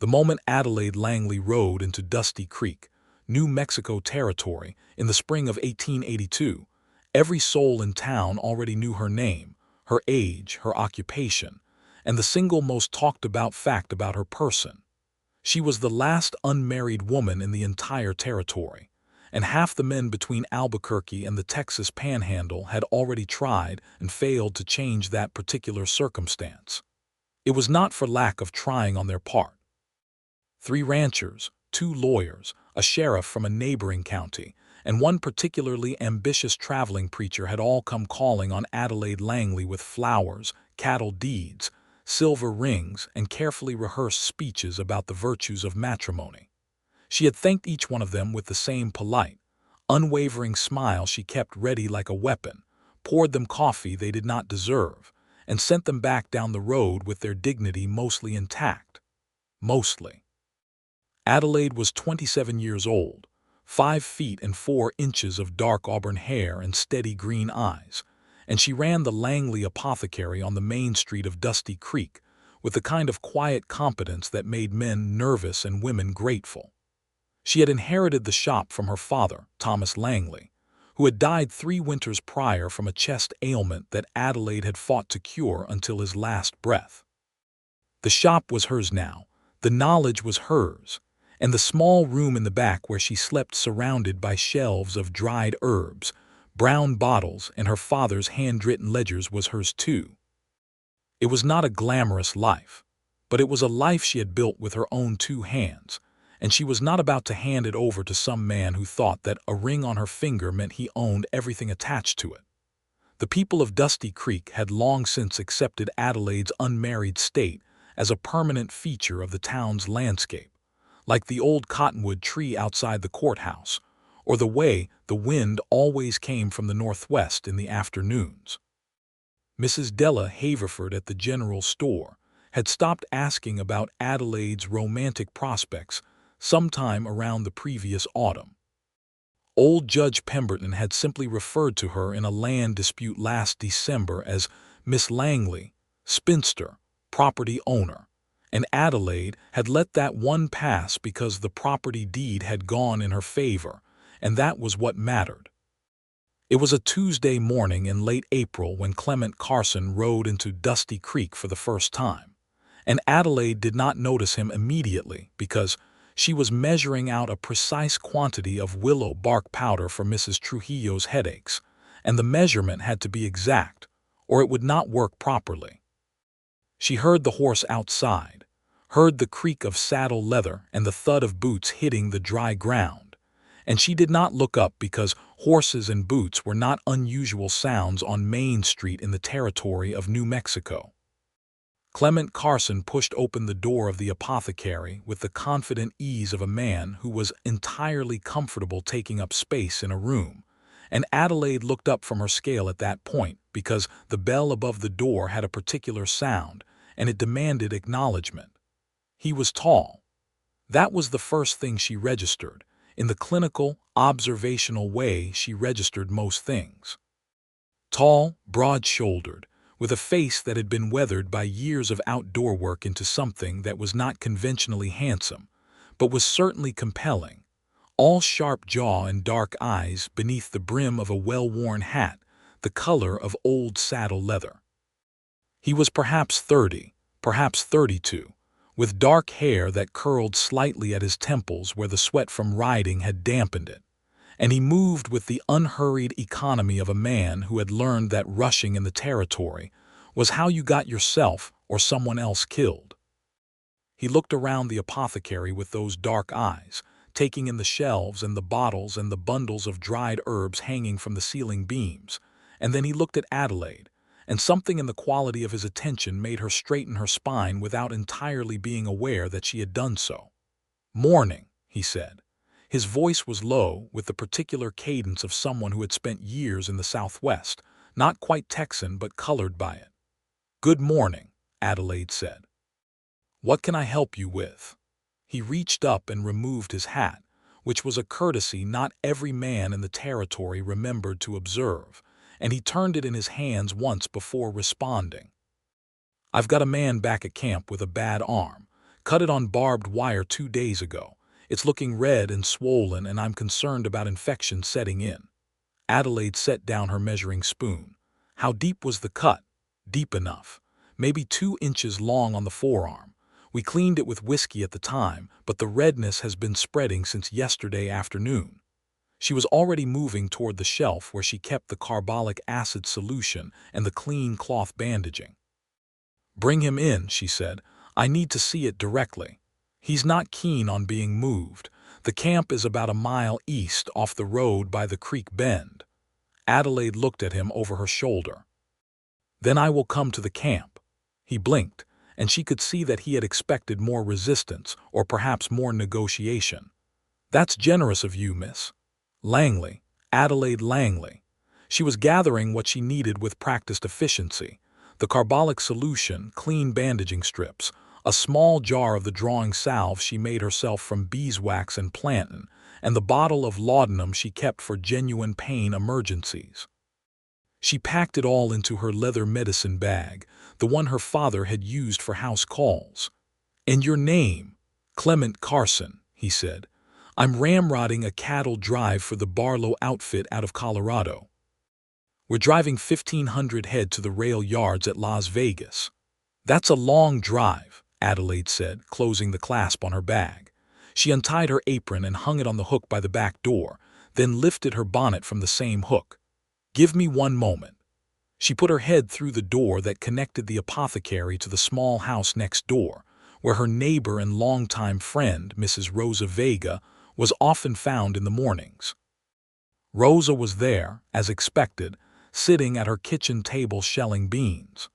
The moment Adelaide Langley rode into Dusty Creek, New Mexico territory, in the spring of 1882, every soul in town already knew her name, her age, her occupation, and the single most talked-about fact about her person. She was the last unmarried woman in the entire territory, and half the men between Albuquerque and the Texas Panhandle had already tried and failed to change that particular circumstance. It was not for lack of trying on their part. 3 ranchers, 2 lawyers, a sheriff from a neighboring county, and one particularly ambitious traveling preacher had all come calling on Adelaide Langley with flowers, cattle deeds, silver rings, and carefully rehearsed speeches about the virtues of matrimony. She had thanked each one of them with the same polite, unwavering smile she kept ready like a weapon, poured them coffee they did not deserve, and sent them back down the road with their dignity mostly intact. Mostly. Adelaide was 27 years old, 5 feet and 4 inches of dark auburn hair and steady green eyes, and she ran the Langley apothecary on the main street of Dusty Creek with the kind of quiet competence that made men nervous and women grateful. She had inherited the shop from her father, Thomas Langley, who had died 3 winters prior from a chest ailment that Adelaide had fought to cure until his last breath. The shop was hers now, the knowledge was hers, and the small room in the back where she slept surrounded by shelves of dried herbs, brown bottles, and her father's handwritten ledgers was hers too. It was not a glamorous life, but it was a life she had built with her own 2 hands, and she was not about to hand it over to some man who thought that a ring on her finger meant he owned everything attached to it. The people of Dusty Creek had long since accepted Adelaide's unmarried state as a permanent feature of the town's landscape, like the old cottonwood tree outside the courthouse, or the way the wind always came from the northwest in the afternoons. Mrs. Della Haverford at the general store had stopped asking about Adelaide's romantic prospects sometime around the previous autumn. Old Judge Pemberton had simply referred to her in a land dispute last December as Miss Langley, spinster, property owner, and Adelaide had let that one pass because the property deed had gone in her favor, and that was what mattered. It was a Tuesday morning in late April when Clement Carson rode into Dusty Creek for the first time, and Adelaide did not notice him immediately because she was measuring out a precise quantity of willow bark powder for Mrs. Trujillo's headaches, and the measurement had to be exact, or it would not work properly. She heard the horse outside, heard the creak of saddle leather and the thud of boots hitting the dry ground, and she did not look up because horses and boots were not unusual sounds on Main Street in the territory of New Mexico. Clement Carson pushed open the door of the apothecary with the confident ease of a man who was entirely comfortable taking up space in a room, and Adelaide looked up from her scale at that point because the bell above the door had a particular sound, and it demanded acknowledgement. He was tall. That was the first thing she registered. In the clinical, observational way she registered most things. Tall, broad-shouldered, with a face that had been weathered by years of outdoor work into something that was not conventionally handsome, but was certainly compelling, all sharp jaw and dark eyes beneath the brim of a well-worn hat, the color of old saddle leather. He was perhaps 30, perhaps 32, with dark hair that curled slightly at his temples where the sweat from riding had dampened it, and he moved with the unhurried economy of a man who had learned that rushing in the territory was how you got yourself or someone else killed. He looked around the apothecary with those dark eyes, taking in the shelves and the bottles and the bundles of dried herbs hanging from the ceiling beams, and then he looked at Adelaide, and something in the quality of his attention made her straighten her spine without entirely being aware that she had done so. "Morning," he said. His voice was low, with the particular cadence of someone who had spent years in the Southwest, not quite Texan but colored by it. "Good morning," Adelaide said. "What can I help you with?" He reached up and removed his hat, which was a courtesy not every man in the territory remembered to observe, and he turned it in his hands once before responding. "I've got a man back at camp with a bad arm, Cut it on barbed wire 2 days ago. It's looking red and swollen, and I'm concerned about infection setting in." Adelaide set down her measuring spoon. "How deep was the cut?" "Deep enough. Maybe 2 inches long on the forearm. We cleaned it with whiskey at the time, but the redness has been spreading since yesterday afternoon." She was already moving toward the shelf where she kept the carbolic acid solution and the clean cloth bandaging. "Bring him in," she said. "I need to see it directly." "He's not keen on being moved. The camp is about a mile east off the road by the creek bend." Adelaide looked at him over her shoulder. "Then I will come to the camp." He blinked, and she could see that he had expected more resistance or perhaps more negotiation. "That's generous of you, Miss Langley, Adelaide Langley." She was gathering what she needed with practiced efficiency: the carbolic solution, clean bandaging strips, a small jar of the drawing salve she made herself from beeswax and plantain, and the bottle of laudanum she kept for genuine pain emergencies. She packed it all into her leather medicine bag, the one her father had used for house calls. "And your name?" "Clement Carson," he said. "I'm ramrodding a cattle drive for the Barlow outfit out of Colorado. We're driving 1,500 head to the rail yards at Las Vegas." "That's a long drive," Adelaide said, closing the clasp on her bag. She untied her apron and hung it on the hook by the back door, then lifted her bonnet from the same hook. "Give me one moment." She put her head through the door that connected the apothecary to the small house next door, where her neighbor and longtime friend, Mrs. Rosa Vega, was often found in the mornings. Rosa was there, as expected, sitting at her kitchen table shelling beans.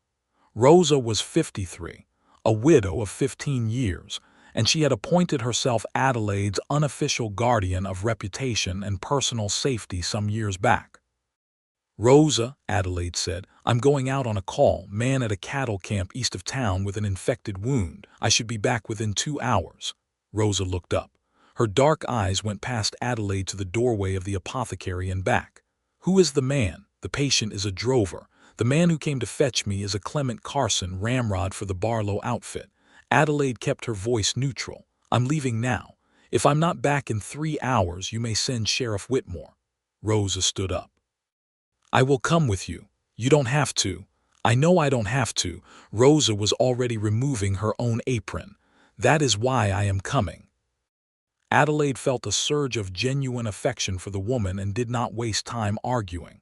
Rosa was 53, a widow of 15 years, and she had appointed herself Adelaide's unofficial guardian of reputation and personal safety some years back. "Rosa," Adelaide said, "I'm going out on a call, man at a cattle camp east of town with an infected wound. I should be back within 2 hours." Rosa looked up. Her dark eyes went past Adelaide to the doorway of the apothecary and back. "Who is the man?" "The patient is a drover. The man who came to fetch me is a Clement Carson, ramrod for the Barlow outfit." Adelaide kept her voice neutral. "I'm leaving now. If I'm not back in 3 hours, you may send Sheriff Whitmore." Rosa stood up. "I will come with you." "You don't have to." "I know I don't have to." Rosa was already removing her own apron. "That is why I am coming." Adelaide felt a surge of genuine affection for the woman and did not waste time arguing.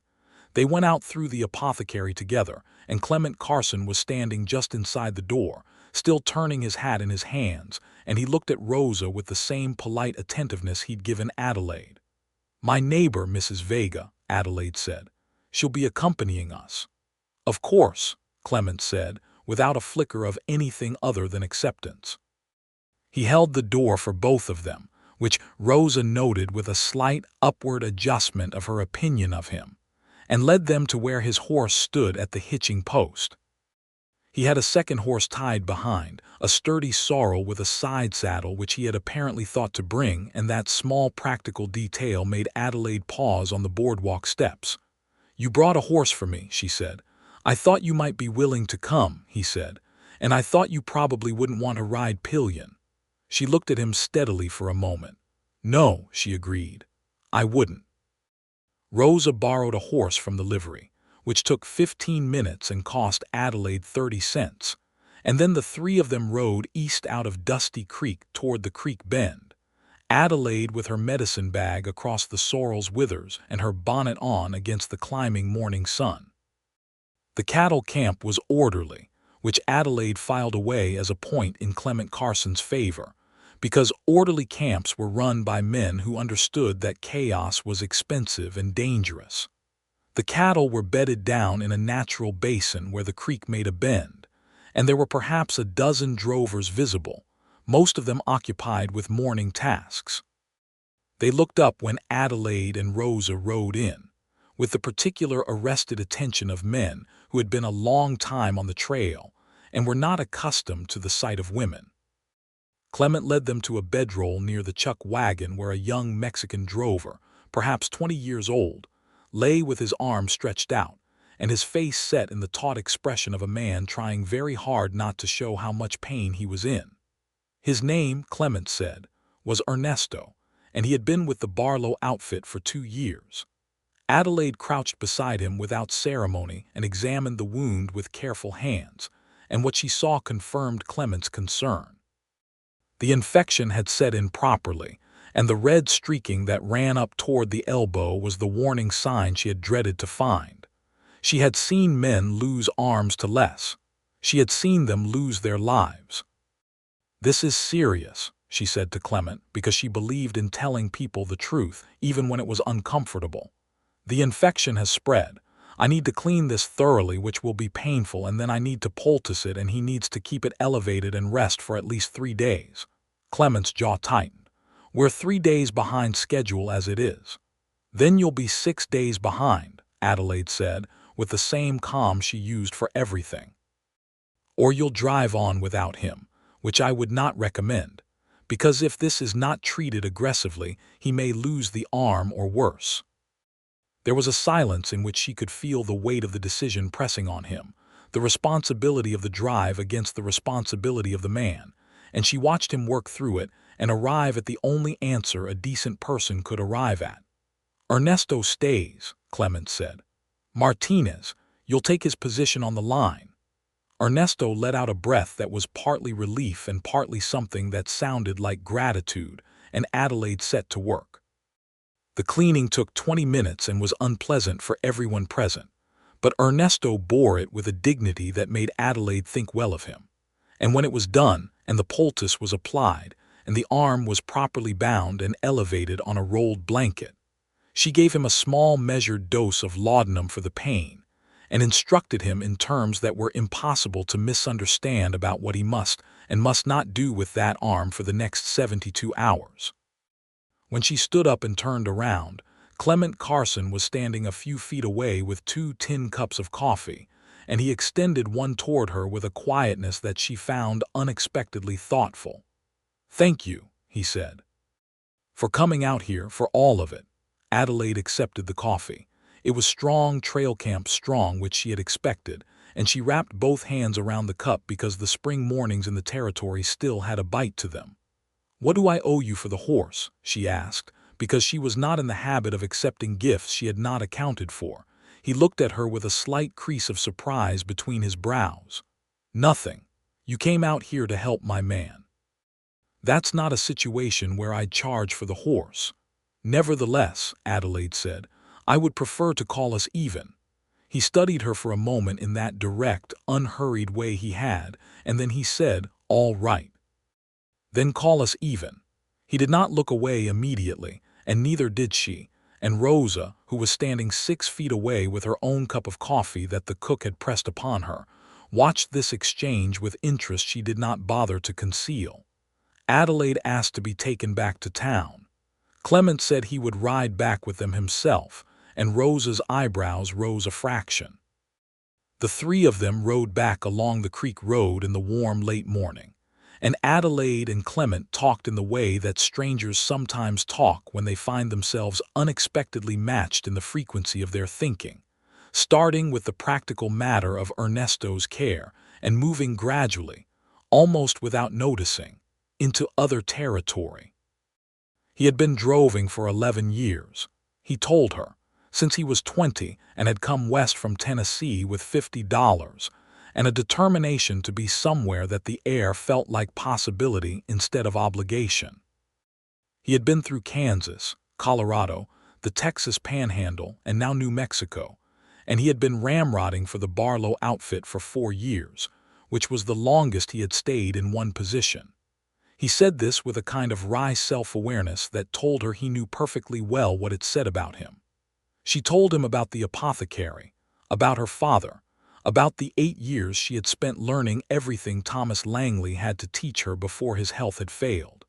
They went out through the apothecary together, and Clement Carson was standing just inside the door, still turning his hat in his hands, and he looked at Rosa with the same polite attentiveness he'd given Adelaide. "My neighbor, Mrs. Vega," Adelaide said. "She'll be accompanying us." "Of course," Clement said, without a flicker of anything other than acceptance. He held the door for both of them, which Rosa noted with a slight upward adjustment of her opinion of him, and led them to where his horse stood at the hitching post. He had a second horse tied behind, a sturdy sorrel with a side saddle which he had apparently thought to bring, and that small practical detail made Adelaide pause on the boardwalk steps. "You brought a horse for me," she said. "I thought you might be willing to come," he said, "and I thought you probably wouldn't want to ride pillion." She looked at him steadily for a moment. "No," she agreed. "I wouldn't." Rosa borrowed a horse from the livery, which took 15 minutes and cost Adelaide 30 cents, and then the three of them rode east out of Dusty Creek toward the creek bend, Adelaide with her medicine bag across the sorrel's withers and her bonnet on against the climbing morning sun. The cattle camp was orderly, which Adelaide filed away as a point in Clement Carson's favor, because orderly camps were run by men who understood that chaos was expensive and dangerous. The cattle were bedded down in a natural basin where the creek made a bend, and there were perhaps a dozen drovers visible, most of them occupied with morning tasks. They looked up when Adelaide and Rosa rode in, with the particular arrested attention of men who had been a long time on the trail and were not accustomed to the sight of women. Clement led them to a bedroll near the chuck wagon where a young Mexican drover, perhaps 20 years old, lay with his arms stretched out, and his face set in the taut expression of a man trying very hard not to show how much pain he was in. His name, Clement said, was Ernesto, and he had been with the Barlow outfit for 2 years. Adelaide crouched beside him without ceremony and examined the wound with careful hands, and what she saw confirmed Clement's concern. The infection had set in properly, and the red streaking that ran up toward the elbow was the warning sign she had dreaded to find. She had seen men lose arms to less. She had seen them lose their lives. "This is serious," she said to Clement, because she believed in telling people the truth, even when it was uncomfortable. "The infection has spread. I need to clean this thoroughly, which will be painful, and then I need to poultice it, and he needs to keep it elevated and rest for at least 3 days. Clement's jaw tightened. "We're 3 days behind schedule as it is." "Then you'll be 6 days behind," Adelaide said, with the same calm she used for everything. "Or you'll drive on without him, which I would not recommend, because if this is not treated aggressively, he may lose the arm or worse." There was a silence in which she could feel the weight of the decision pressing on him, the responsibility of the drive against the responsibility of the man, and she watched him work through it and arrive at the only answer a decent person could arrive at. "Ernesto stays," Clement said. "Martinez, you'll take his position on the line." Ernesto let out a breath that was partly relief and partly something that sounded like gratitude, and Adelaide set to work. The cleaning took 20 minutes and was unpleasant for everyone present, but Ernesto bore it with a dignity that made Adelaide think well of him. And when it was done, and the poultice was applied, and the arm was properly bound and elevated on a rolled blanket, she gave him a small measured dose of laudanum for the pain, and instructed him in terms that were impossible to misunderstand about what he must and must not do with that arm for the next 72 hours. When she stood up and turned around, Clement Carson was standing a few feet away with 2 tin cups of coffee, and he extended one toward her with a quietness that she found unexpectedly thoughtful. "Thank you," he said, "for coming out here, for all of it." Adelaide accepted the coffee. It was strong trail camp strong, which she had expected, and she wrapped both hands around the cup because the spring mornings in the territory still had a bite to them. "What do I owe you for the horse?" she asked, because she was not in the habit of accepting gifts she had not accounted for. He looked at her with a slight crease of surprise between his brows. "Nothing. You came out here to help my man." "That's not a situation where I'd charge for the horse." "Nevertheless," Adelaide said, "I would prefer to call us even." He studied her for a moment in that direct, unhurried way he had, and then he said, "All right. Then call us even." He did not look away immediately, and neither did she, and Rosa, who was standing 6 feet away with her own cup of coffee that the cook had pressed upon her, watched this exchange with interest she did not bother to conceal. Adelaide asked to be taken back to town. Clement said he would ride back with them himself, and Rosa's eyebrows rose a fraction. The 3 of them rode back along the creek road in the warm late morning, and Adelaide and Clement talked in the way that strangers sometimes talk when they find themselves unexpectedly matched in the frequency of their thinking, starting with the practical matter of Ernesto's care and moving gradually, almost without noticing, into other territory. He had been droving for 11 years, he told her, since he was 20, and had come west from Tennessee with $50 and a determination to be somewhere that the air felt like possibility instead of obligation. He had been through Kansas, Colorado, the Texas Panhandle, and now New Mexico, and he had been ramrodding for the Barlow outfit for 4 years, which was the longest he had stayed in one position. He said this with a kind of wry self-awareness that told her he knew perfectly well what it said about him. She told him about the apothecary, about her father, about the 8 years she had spent learning everything Thomas Langley had to teach her before his health had failed.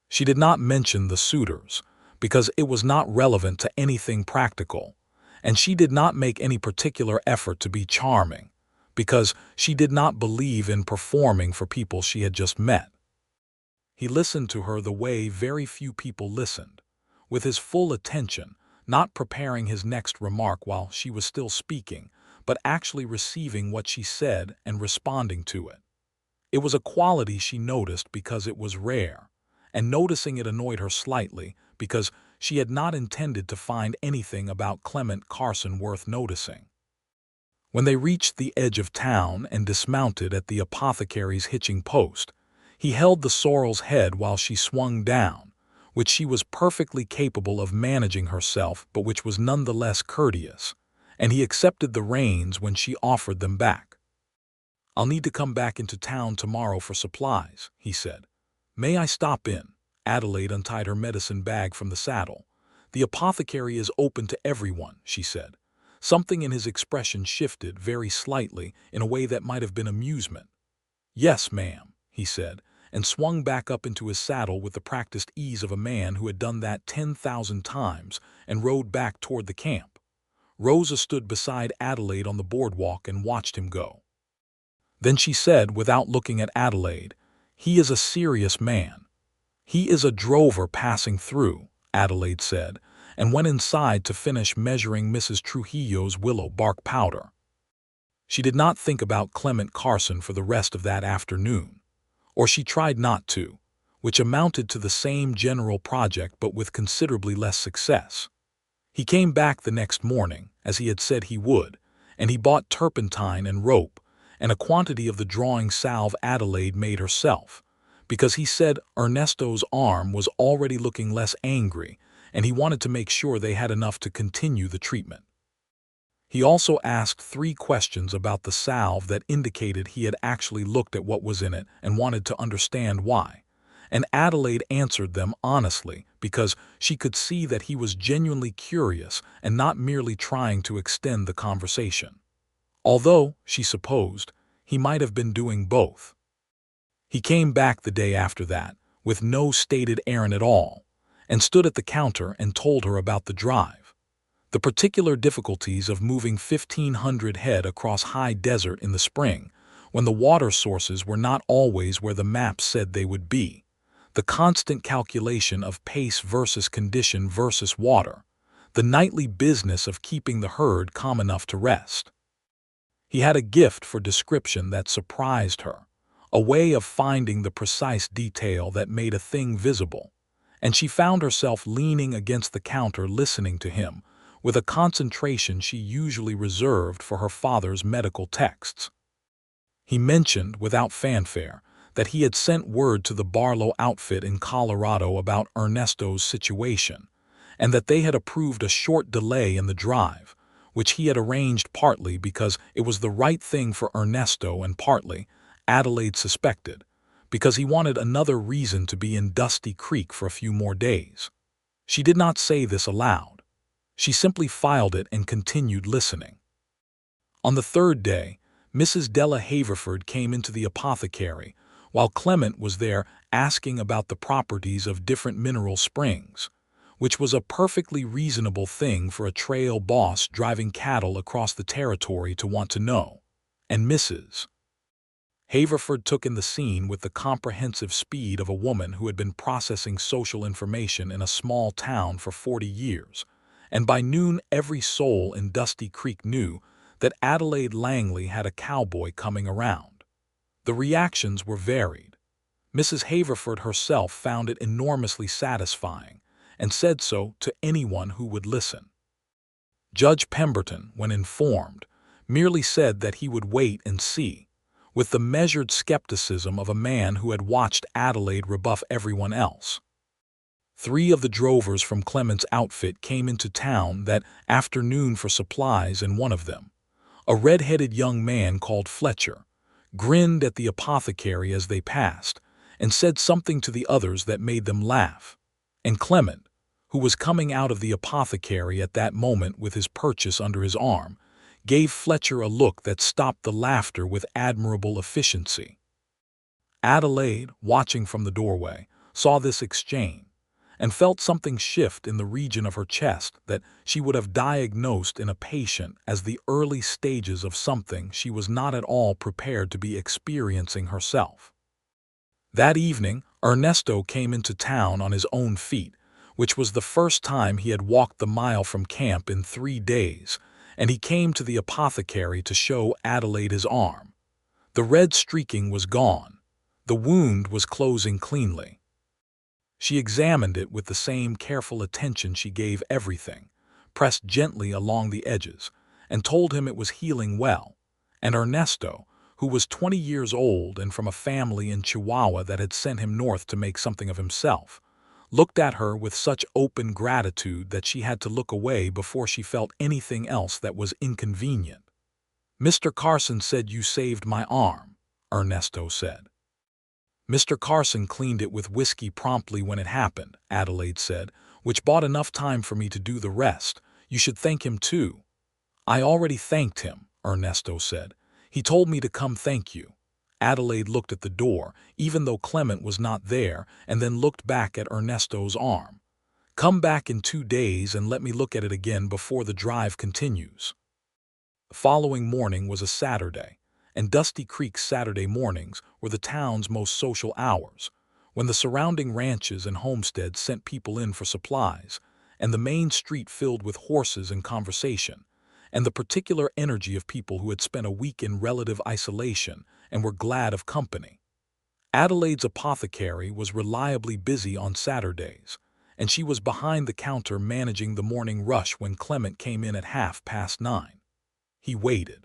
She did not mention the suitors, because it was not relevant to anything practical, and she did not make any particular effort to be charming, because she did not believe in performing for people she had just met. He listened to her the way very few people listened, with his full attention, not preparing his next remark while she was still speaking, but actually receiving what she said and responding to it. It was a quality she noticed because it was rare, and noticing it annoyed her slightly because she had not intended to find anything about Clement Carson worth noticing. When they reached the edge of town and dismounted at the apothecary's hitching post, he held the sorrel's head while she swung down, which she was perfectly capable of managing herself but which was nonetheless courteous, and he accepted the reins when she offered them back. "I'll need to come back into town tomorrow for supplies," he said. "May I stop in?" Adelaide untied her medicine bag from the saddle. "The apothecary is open to everyone," she said. Something in his expression shifted very slightly in a way that might have been amusement. "Yes, ma'am," he said, and swung back up into his saddle with the practiced ease of a man who had done that 10,000 times and rode back toward the camp. Rosa stood beside Adelaide on the boardwalk and watched him go. Then she said, without looking at Adelaide, "He is a serious man." "He is a drover passing through," Adelaide said, and went inside to finish measuring Mrs. Trujillo's willow bark powder. She did not think about Clement Carson for the rest of that afternoon, or she tried not to, which amounted to the same general project but with considerably less success. He came back the next morning, as he had said he would, and he bought turpentine and rope, and a quantity of the drawing salve Adelaide made herself, because he said Ernesto's arm was already looking less angry, and he wanted to make sure they had enough to continue the treatment. He also asked 3 questions about the salve that indicated he had actually looked at what was in it and wanted to understand why, and Adelaide answered them honestly because she could see that he was genuinely curious and not merely trying to extend the conversation. Although, she supposed, he might have been doing both. He came back the day after that, with no stated errand at all, and stood at the counter and told her about the drive. The particular difficulties of moving 1,500 head across high desert in the spring, when the water sources were not always where the maps said they would be, the constant calculation of pace versus condition versus water, the nightly business of keeping the herd calm enough to rest. He had a gift for description that surprised her, a way of finding the precise detail that made a thing visible, and she found herself leaning against the counter listening to him with a concentration she usually reserved for her father's medical texts. He mentioned, without fanfare, that he had sent word to the Barlow outfit in Colorado about Ernesto's situation, and that they had approved a short delay in the drive, which he had arranged partly because it was the right thing for Ernesto and partly, Adelaide suspected, because he wanted another reason to be in Dusty Creek for a few more days. She did not say this aloud. She simply filed it and continued listening. On the 3rd day, Mrs. Della Haverford came into the apothecary while Clement was there asking about the properties of different mineral springs, which was a perfectly reasonable thing for a trail boss driving cattle across the territory to want to know, and Mrs. Haverford took in the scene with the comprehensive speed of a woman who had been processing social information in a small town for 40 years, and by noon every soul in Dusty Creek knew that Adelaide Langley had a cowboy coming around. The reactions were varied. Mrs. Haverford herself found it enormously satisfying, and said so to anyone who would listen. Judge Pemberton, when informed, merely said that he would wait and see, with the measured skepticism of a man who had watched Adelaide rebuff everyone else. 3 of the drovers from Clement's outfit came into town that afternoon for supplies, and one of them, a red-headed young man called Fletcher, grinned at the apothecary as they passed and said something to the others that made them laugh, and Clement, who was coming out of the apothecary at that moment with his purchase under his arm, gave Fletcher a look that stopped the laughter with admirable efficiency. Adelaide, watching from the doorway, saw this exchange, and felt something shift in the region of her chest that she would have diagnosed in a patient as the early stages of something she was not at all prepared to be experiencing herself. That evening, Ernesto came into town on his own feet, which was the first time he had walked the mile from camp in 3 days, and he came to the apothecary to show Adelaide his arm. The red streaking was gone, The wound was closing cleanly. She examined it with the same careful attention she gave everything, pressed gently along the edges, and told him it was healing well. And Ernesto, who was 20 years old and from a family in Chihuahua that had sent him north to make something of himself, looked at her with such open gratitude that she had to look away before she felt anything else that was inconvenient. "Mr. Carson said you saved my arm," Ernesto said. "Mr. Carson cleaned it with whiskey promptly when it happened," Adelaide said, "which bought enough time for me to do the rest. You should thank him too." "I already thanked him," Ernesto said. "He told me to come thank you." Adelaide looked at the door, even though Clement was not there, and then looked back at Ernesto's arm. "Come back in 2 days and let me look at it again before the drive continues." The following morning was a Saturday, and Dusty Creek's Saturday mornings were the town's most social hours, when the surrounding ranches and homesteads sent people in for supplies, and the main street filled with horses and conversation, and the particular energy of people who had spent a week in relative isolation and were glad of company. Adelaide's apothecary was reliably busy on Saturdays, and she was behind the counter managing the morning rush when Clement came in at 9:30. He waited.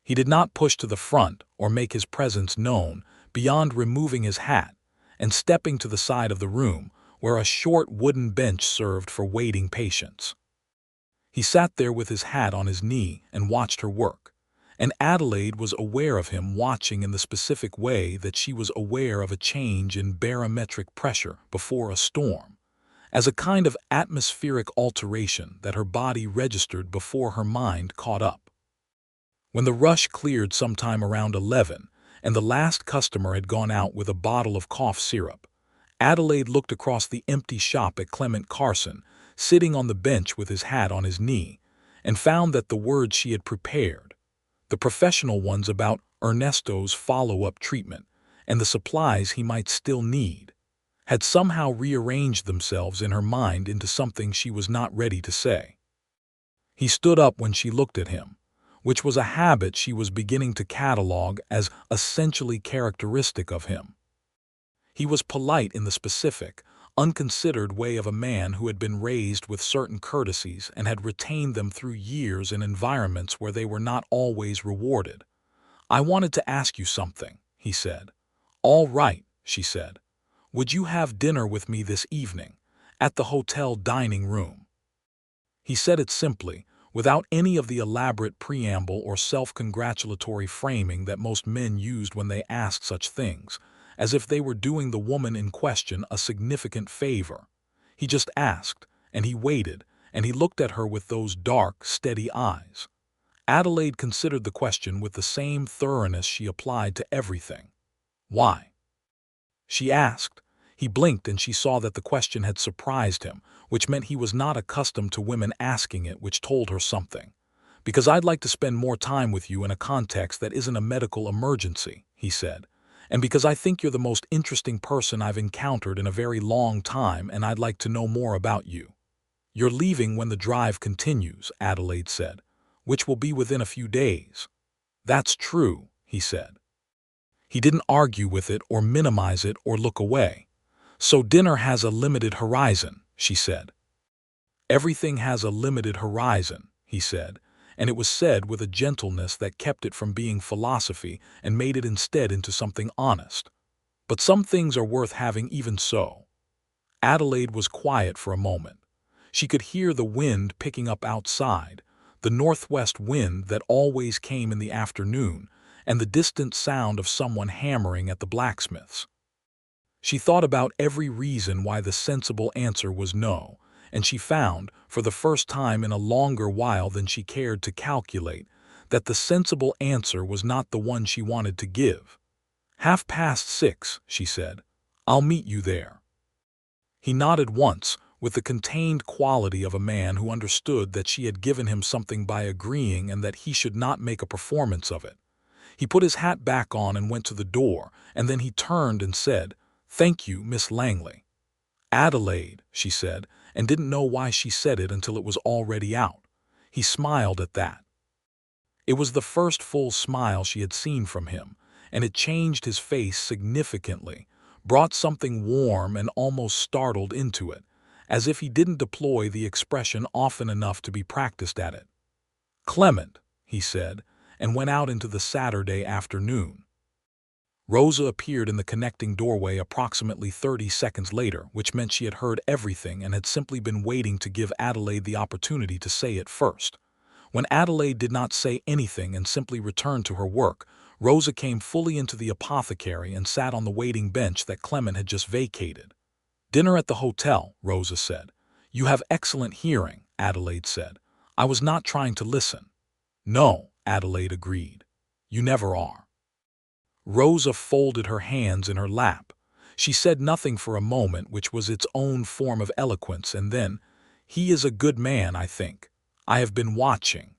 He did not push to the front or make his presence known beyond removing his hat and stepping to the side of the room where a short wooden bench served for waiting patients. He sat there with his hat on his knee and watched her work, and Adelaide was aware of him watching in the specific way that she was aware of a change in barometric pressure before a storm, as a kind of atmospheric alteration that her body registered before her mind caught up. When the rush cleared sometime around 11 and the last customer had gone out with a bottle of cough syrup, Adelaide looked across the empty shop at Clement Carson, sitting on the bench with his hat on his knee, and found that the words she had prepared, the professional ones about Ernesto's follow-up treatment and the supplies he might still need, had somehow rearranged themselves in her mind into something she was not ready to say. He stood up when she looked at him, which was a habit she was beginning to catalog as essentially characteristic of him. He was polite in the specific, unconsidered way of a man who had been raised with certain courtesies and had retained them through years in environments where they were not always rewarded. "I wanted to ask you something," he said. "All right," she said. "Would you have dinner with me this evening, at the hotel dining room?" He said it simply, without any of the elaborate preamble or self-congratulatory framing that most men used when they asked such things, as if they were doing the woman in question a significant favor. He just asked, and he waited, and he looked at her with those dark, steady eyes. Adelaide considered the question with the same thoroughness she applied to everything. "Why?" she asked. He blinked and she saw that the question had surprised him, which meant he was not accustomed to women asking it, which told her something. "Because I'd like to spend more time with you in a context that isn't a medical emergency," he said. "And because I think you're the most interesting person I've encountered in a very long time and I'd like to know more about you." "You're leaving when the drive continues," Adelaide said, "which will be within a few days." "That's true," he said. He didn't argue with it or minimize it or look away. "So dinner has a limited horizon," she said. "Everything has a limited horizon," he said, and it was said with a gentleness that kept it from being philosophy and made it instead into something honest. "But some things are worth having even so." Adelaide was quiet for a moment. She could hear the wind picking up outside, the northwest wind that always came in the afternoon, and the distant sound of someone hammering at the blacksmith's. She thought about every reason why the sensible answer was no, and she found, for the first time in a longer while than she cared to calculate, that the sensible answer was not the one she wanted to give. 6:30, she said. "I'll meet you there." He nodded once, with the contained quality of a man who understood that she had given him something by agreeing and that he should not make a performance of it. He put his hat back on and went to the door, and then he turned and said, "Thank you, Miss Langley." "Adelaide," she said, and didn't know why she said it until it was already out. He smiled at that. It was the first full smile she had seen from him, and it changed his face significantly, brought something warm and almost startled into it, as if he didn't deploy the expression often enough to be practiced at it. "Clement," he said, and went out into the Saturday afternoon. Rosa appeared in the connecting doorway approximately 30 seconds later, which meant she had heard everything and had simply been waiting to give Adelaide the opportunity to say it first. When Adelaide did not say anything and simply returned to her work, Rosa came fully into the apothecary and sat on the waiting bench that Clement had just vacated. "Dinner at the hotel," Rosa said. "You have excellent hearing," Adelaide said. "I was not trying to listen." "No," Adelaide agreed. "You never are." Rosa folded her hands in her lap. She said nothing for a moment, which was its own form of eloquence, and then, "He is a good man, I think. I have been watching."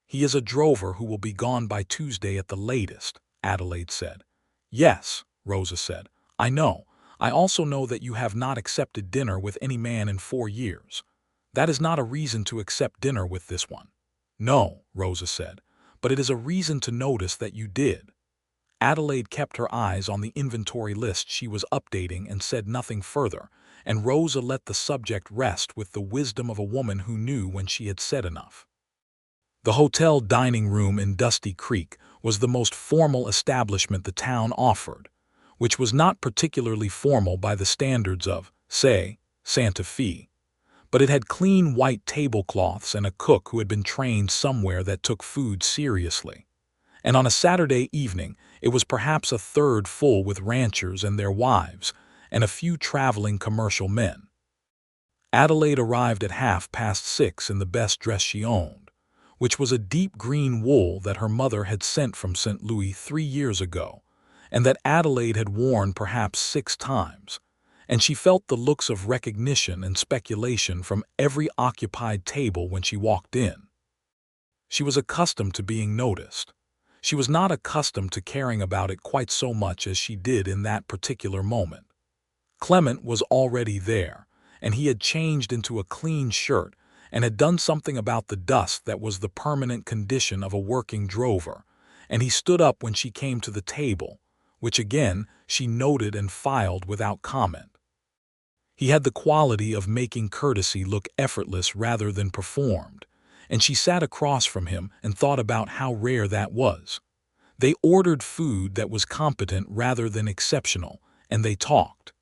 "He is a drover who will be gone by Tuesday at the latest," Adelaide said. "Yes," Rosa said. "I know. I also know that you have not accepted dinner with any man in 4 years. That is not a reason to accept dinner with this one." "No," Rosa said, "but it is a reason to notice that you did." Adelaide kept her eyes on the inventory list she was updating and said nothing further, and Rosa let the subject rest with the wisdom of a woman who knew when she had said enough. The hotel dining room in Dusty Creek was the most formal establishment the town offered, which was not particularly formal by the standards of, say, Santa Fe. But it had clean white tablecloths and a cook who had been trained somewhere that took food seriously. And on a Saturday evening, it was perhaps a third full with ranchers and their wives, and a few traveling commercial men. Adelaide arrived at 6:30 in the best dress she owned, which was a deep green wool that her mother had sent from St. Louis 3 years ago, and that Adelaide had worn perhaps 6 times, and she felt the looks of recognition and speculation from every occupied table when she walked in. She was accustomed to being noticed. She was not accustomed to caring about it quite so much as she did in that particular moment. Clement was already there, and he had changed into a clean shirt and had done something about the dust that was the permanent condition of a working drover, and he stood up when she came to the table, which again she noted and filed without comment. He had the quality of making courtesy look effortless rather than performed, and she sat across from him and thought about how rare that was. They ordered food that was competent rather than exceptional, and they talked.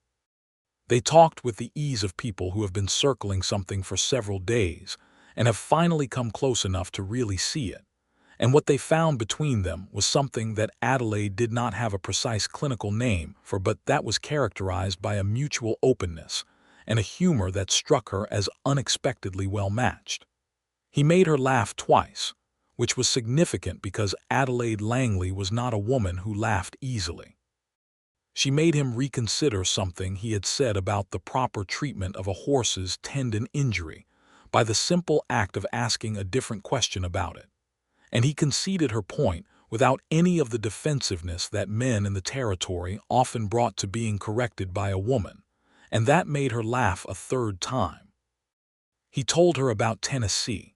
They talked with the ease of people who have been circling something for several days and have finally come close enough to really see it. And what they found between them was something that Adelaide did not have a precise clinical name for, but that was characterized by a mutual openness and a humor that struck her as unexpectedly well matched. He made her laugh twice, which was significant because Adelaide Langley was not a woman who laughed easily. She made him reconsider something he had said about the proper treatment of a horse's tendon injury by the simple act of asking a different question about it. And he conceded her point without any of the defensiveness that men in the territory often brought to being corrected by a woman, and that made her laugh a third time. He told her about Tennessee,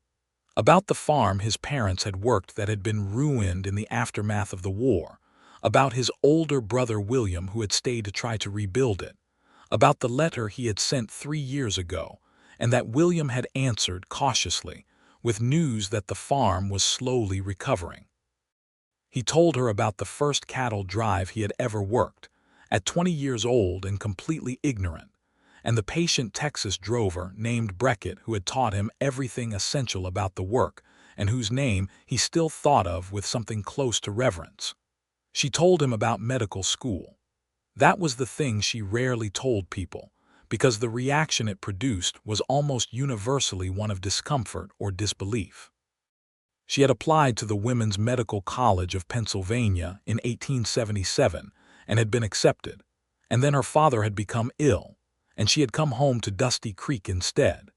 about the farm his parents had worked that had been ruined in the aftermath of the war, about his older brother William who had stayed to try to rebuild it, about the letter he had sent 3 years ago, and that William had answered cautiously, with news that the farm was slowly recovering. He told her about the first cattle drive he had ever worked, at 20 years old and completely ignorant, and the patient Texas drover named Breckett who had taught him everything essential about the work and whose name he still thought of with something close to reverence. She told him about medical school. That was the thing she rarely told people, because the reaction it produced was almost universally one of discomfort or disbelief. She had applied to the Women's Medical College of Pennsylvania in 1877 and had been accepted, and then her father had become ill, and she had come home to Dusty Creek instead,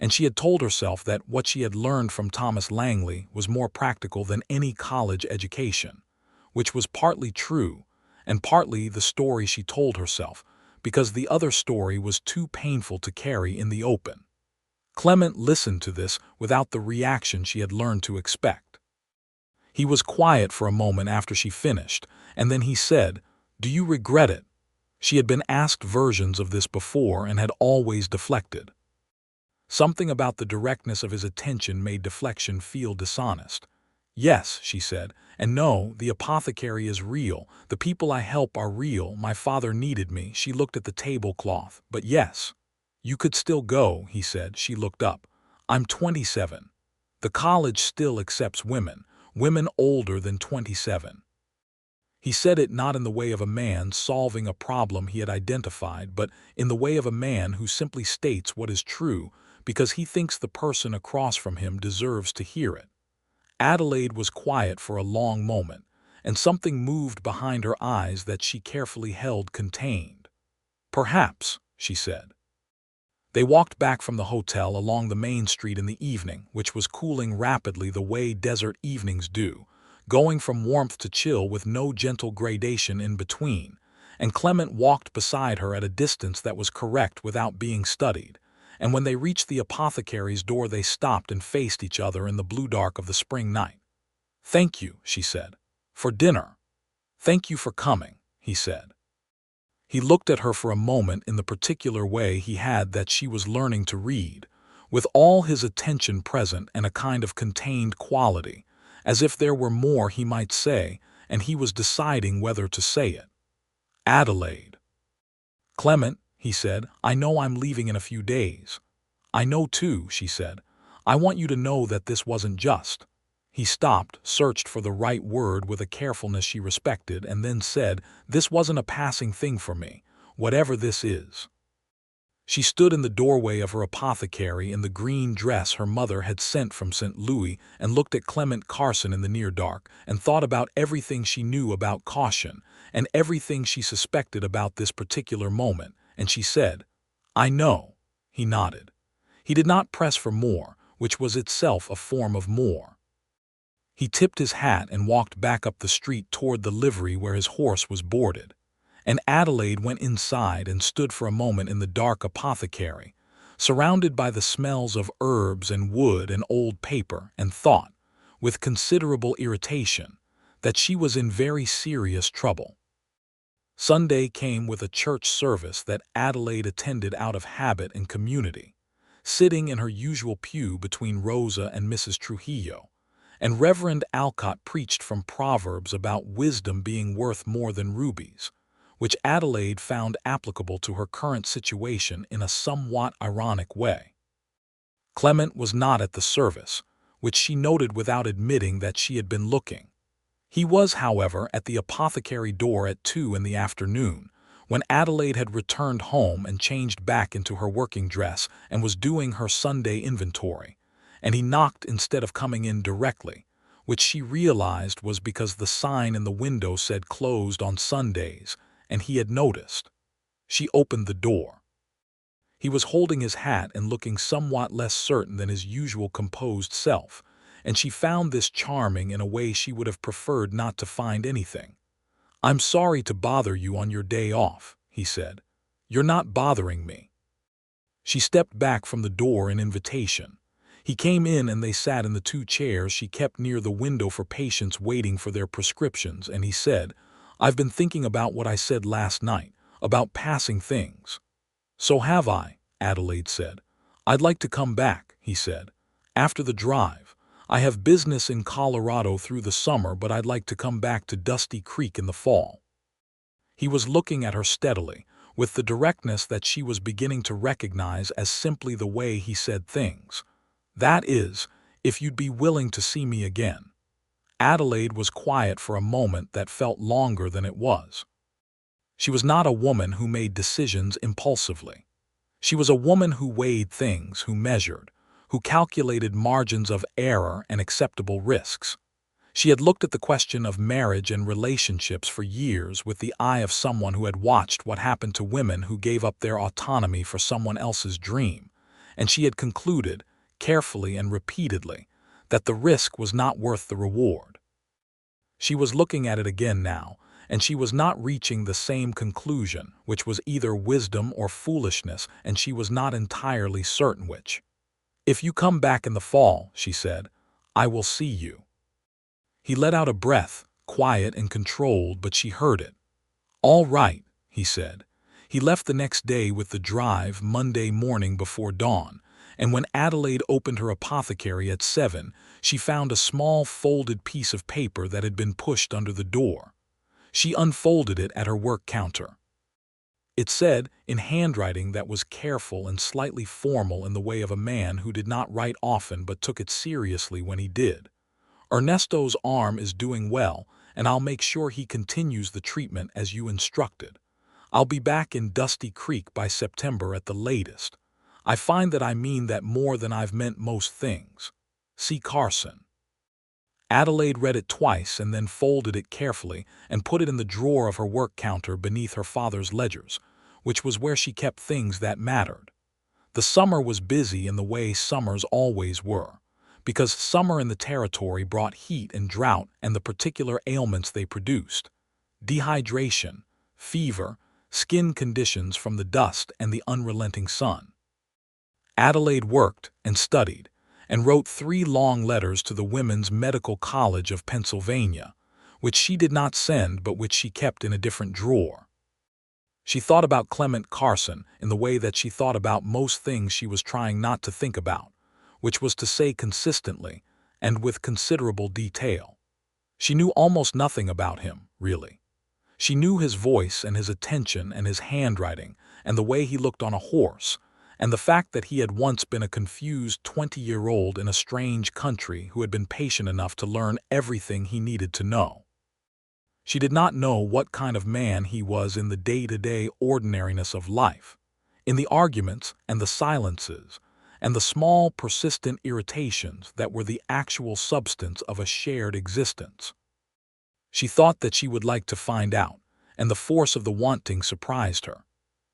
and she had told herself that what she had learned from Thomas Langley was more practical than any college education, which was partly true and partly the story she told herself, because the other story was too painful to carry in the open. Clement listened to this without the reaction she had learned to expect. He was quiet for a moment after she finished, and then he said, "Do you regret it?" She had been asked versions of this before and had always deflected. Something about the directness of his attention made deflection feel dishonest. "Yes," she said, "and no, the apothecary is real. The people I help are real. My father needed me." She looked at the tablecloth. "But yes." "You could still go," he said. She looked up. "I'm 27. The college still accepts women, women older than 27. He said it not in the way of a man solving a problem he had identified, but in the way of a man who simply states what is true because he thinks the person across from him deserves to hear it. Adelaide was quiet for a long moment, and something moved behind her eyes that she carefully held contained. "Perhaps," she said. They walked back from the hotel along the main street in the evening, which was cooling rapidly the way desert evenings do, going from warmth to chill with no gentle gradation in between, and Clement walked beside her at a distance that was correct without being studied, and when they reached the apothecary's door they stopped and faced each other in the blue dark of the spring night. "Thank you," she said, "for dinner." "Thank you for coming," he said. He looked at her for a moment in the particular way he had that she was learning to read, with all his attention present and a kind of contained quality, as if there were more he might say, and he was deciding whether to say it. "Adelaide." "Clement," he said, "I know I'm leaving in a few days." "I know too," she said. "I want you to know that this wasn't just." He stopped, searched for the right word with a carefulness she respected, and then said, "This wasn't a passing thing for me, whatever this is." She stood in the doorway of her apothecary in the green dress her mother had sent from St. Louis and looked at Clement Carson in the near dark and thought about everything she knew about caution and everything she suspected about this particular moment, and she said, "I know." He nodded. He did not press for more, which was itself a form of more. He tipped his hat and walked back up the street toward the livery where his horse was boarded, and Adelaide went inside and stood for a moment in the dark apothecary, surrounded by the smells of herbs and wood and old paper, and thought, with considerable irritation, that she was in very serious trouble. Sunday came with a church service that Adelaide attended out of habit and community, sitting in her usual pew between Rosa and Mrs. Trujillo, and Reverend Alcott preached from Proverbs about wisdom being worth more than rubies, which Adelaide found applicable to her current situation in a somewhat ironic way. Clement was not at the service, which she noted without admitting that she had been looking. He was, however, at the apothecary door at 2 in the afternoon, when Adelaide had returned home and changed back into her working dress and was doing her Sunday inventory, and he knocked instead of coming in directly, which she realized was because the sign in the window said closed on Sundays, and he had noticed. She opened the door. He was holding his hat and looking somewhat less certain than his usual composed self, and she found this charming in a way she would have preferred not to find anything. "I'm sorry to bother you on your day off," he said. "You're not bothering me." She stepped back from the door in invitation. He came in and they sat in the 2 chairs she kept near the window for patients waiting for their prescriptions, and he said, "I've been thinking about what I said last night, about passing things." "So have I," Adelaide said. "I'd like to come back," he said, "after the drive. I have business in Colorado through the summer, but I'd like to come back to Dusty Creek in the fall." He was looking at her steadily, with the directness that she was beginning to recognize as simply the way he said things. "That is, if you'd be willing to see me again." Adelaide was quiet for a moment that felt longer than it was. She was not a woman who made decisions impulsively. She was a woman who weighed things, who measured, who calculated margins of error and acceptable risks. She had looked at the question of marriage and relationships for years with the eye of someone who had watched what happened to women who gave up their autonomy for someone else's dream, and she had concluded, carefully and repeatedly, that the risk was not worth the reward. She was looking at it again now, and she was not reaching the same conclusion, which was either wisdom or foolishness, and she was not entirely certain which. "If you come back in the fall," she said, "I will see you." He let out a breath, quiet and controlled, but she heard it. "All right," he said. He left the next day with the drive Monday morning before dawn, and when Adelaide opened her apothecary at 7, she found a small folded piece of paper that had been pushed under the door. She unfolded it at her work counter. It said, in handwriting that was careful and slightly formal in the way of a man who did not write often but took it seriously when he did, "Ernesto's arm is doing well, and I'll make sure he continues the treatment as you instructed. I'll be back in Dusty Creek by September at the latest. I find that I mean that more than I've meant most things. C. Carson." Adelaide read it twice and then folded it carefully and put it in the drawer of her work counter beneath her father's ledgers, which was where she kept things that mattered. The summer was busy in the way summers always were, because summer in the territory brought heat and drought and the particular ailments they produced: dehydration, fever, skin conditions from the dust and the unrelenting sun. Adelaide worked and studied, and wrote 3 long letters to the Women's Medical College of Pennsylvania, which she did not send but which she kept in a different drawer. She thought about Clement Carson in the way that she thought about most things she was trying not to think about, which was to say consistently and with considerable detail. She knew almost nothing about him, really. She knew his voice and his attention and his handwriting and the way he looked on a horse, and the fact that he had once been a confused 20-year-old in a strange country who had been patient enough to learn everything he needed to know. She did not know what kind of man he was in the day-to-day ordinariness of life, in the arguments and the silences, and the small, persistent irritations that were the actual substance of a shared existence. She thought that she would like to find out, and the force of the wanting surprised her.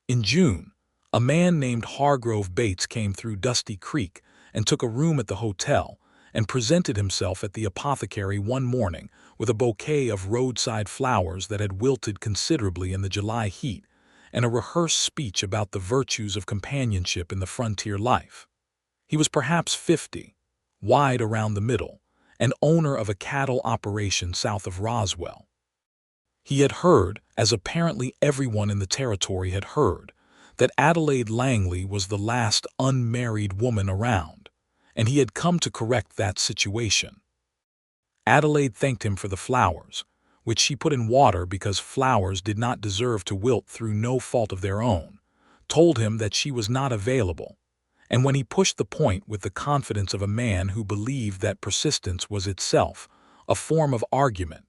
In June, a man named Hargrove Bates came through Dusty Creek and took a room at the hotel and presented himself at the apothecary one morning with a bouquet of roadside flowers that had wilted considerably in the July heat and a rehearsed speech about the virtues of companionship in the frontier life. He was perhaps 50, wide around the middle, and owner of a cattle operation south of Roswell. He had heard, as apparently everyone in the territory had heard, that Adelaide Langley was the last unmarried woman around, and he had come to correct that situation. Adelaide thanked him for the flowers, which she put in water because flowers did not deserve to wilt through no fault of their own, told him that she was not available, and when he pushed the point with the confidence of a man who believed that persistence was itself a form of argument,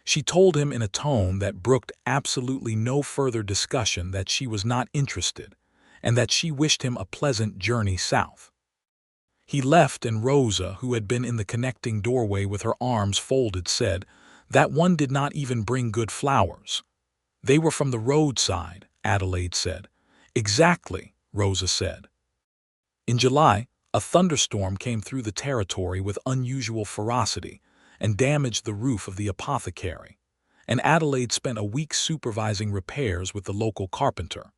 she told him in a tone that brooked absolutely no further discussion that she was not interested, and that she wished him a pleasant journey south. He left, and Rosa, who had been in the connecting doorway with her arms folded, said that one did not even bring good flowers. "They were from the roadside," Adelaide said. "Exactly," Rosa said. In July, a thunderstorm came through the territory with unusual ferocity and damaged the roof of the apothecary, and Adelaide spent a week supervising repairs with the local carpenter,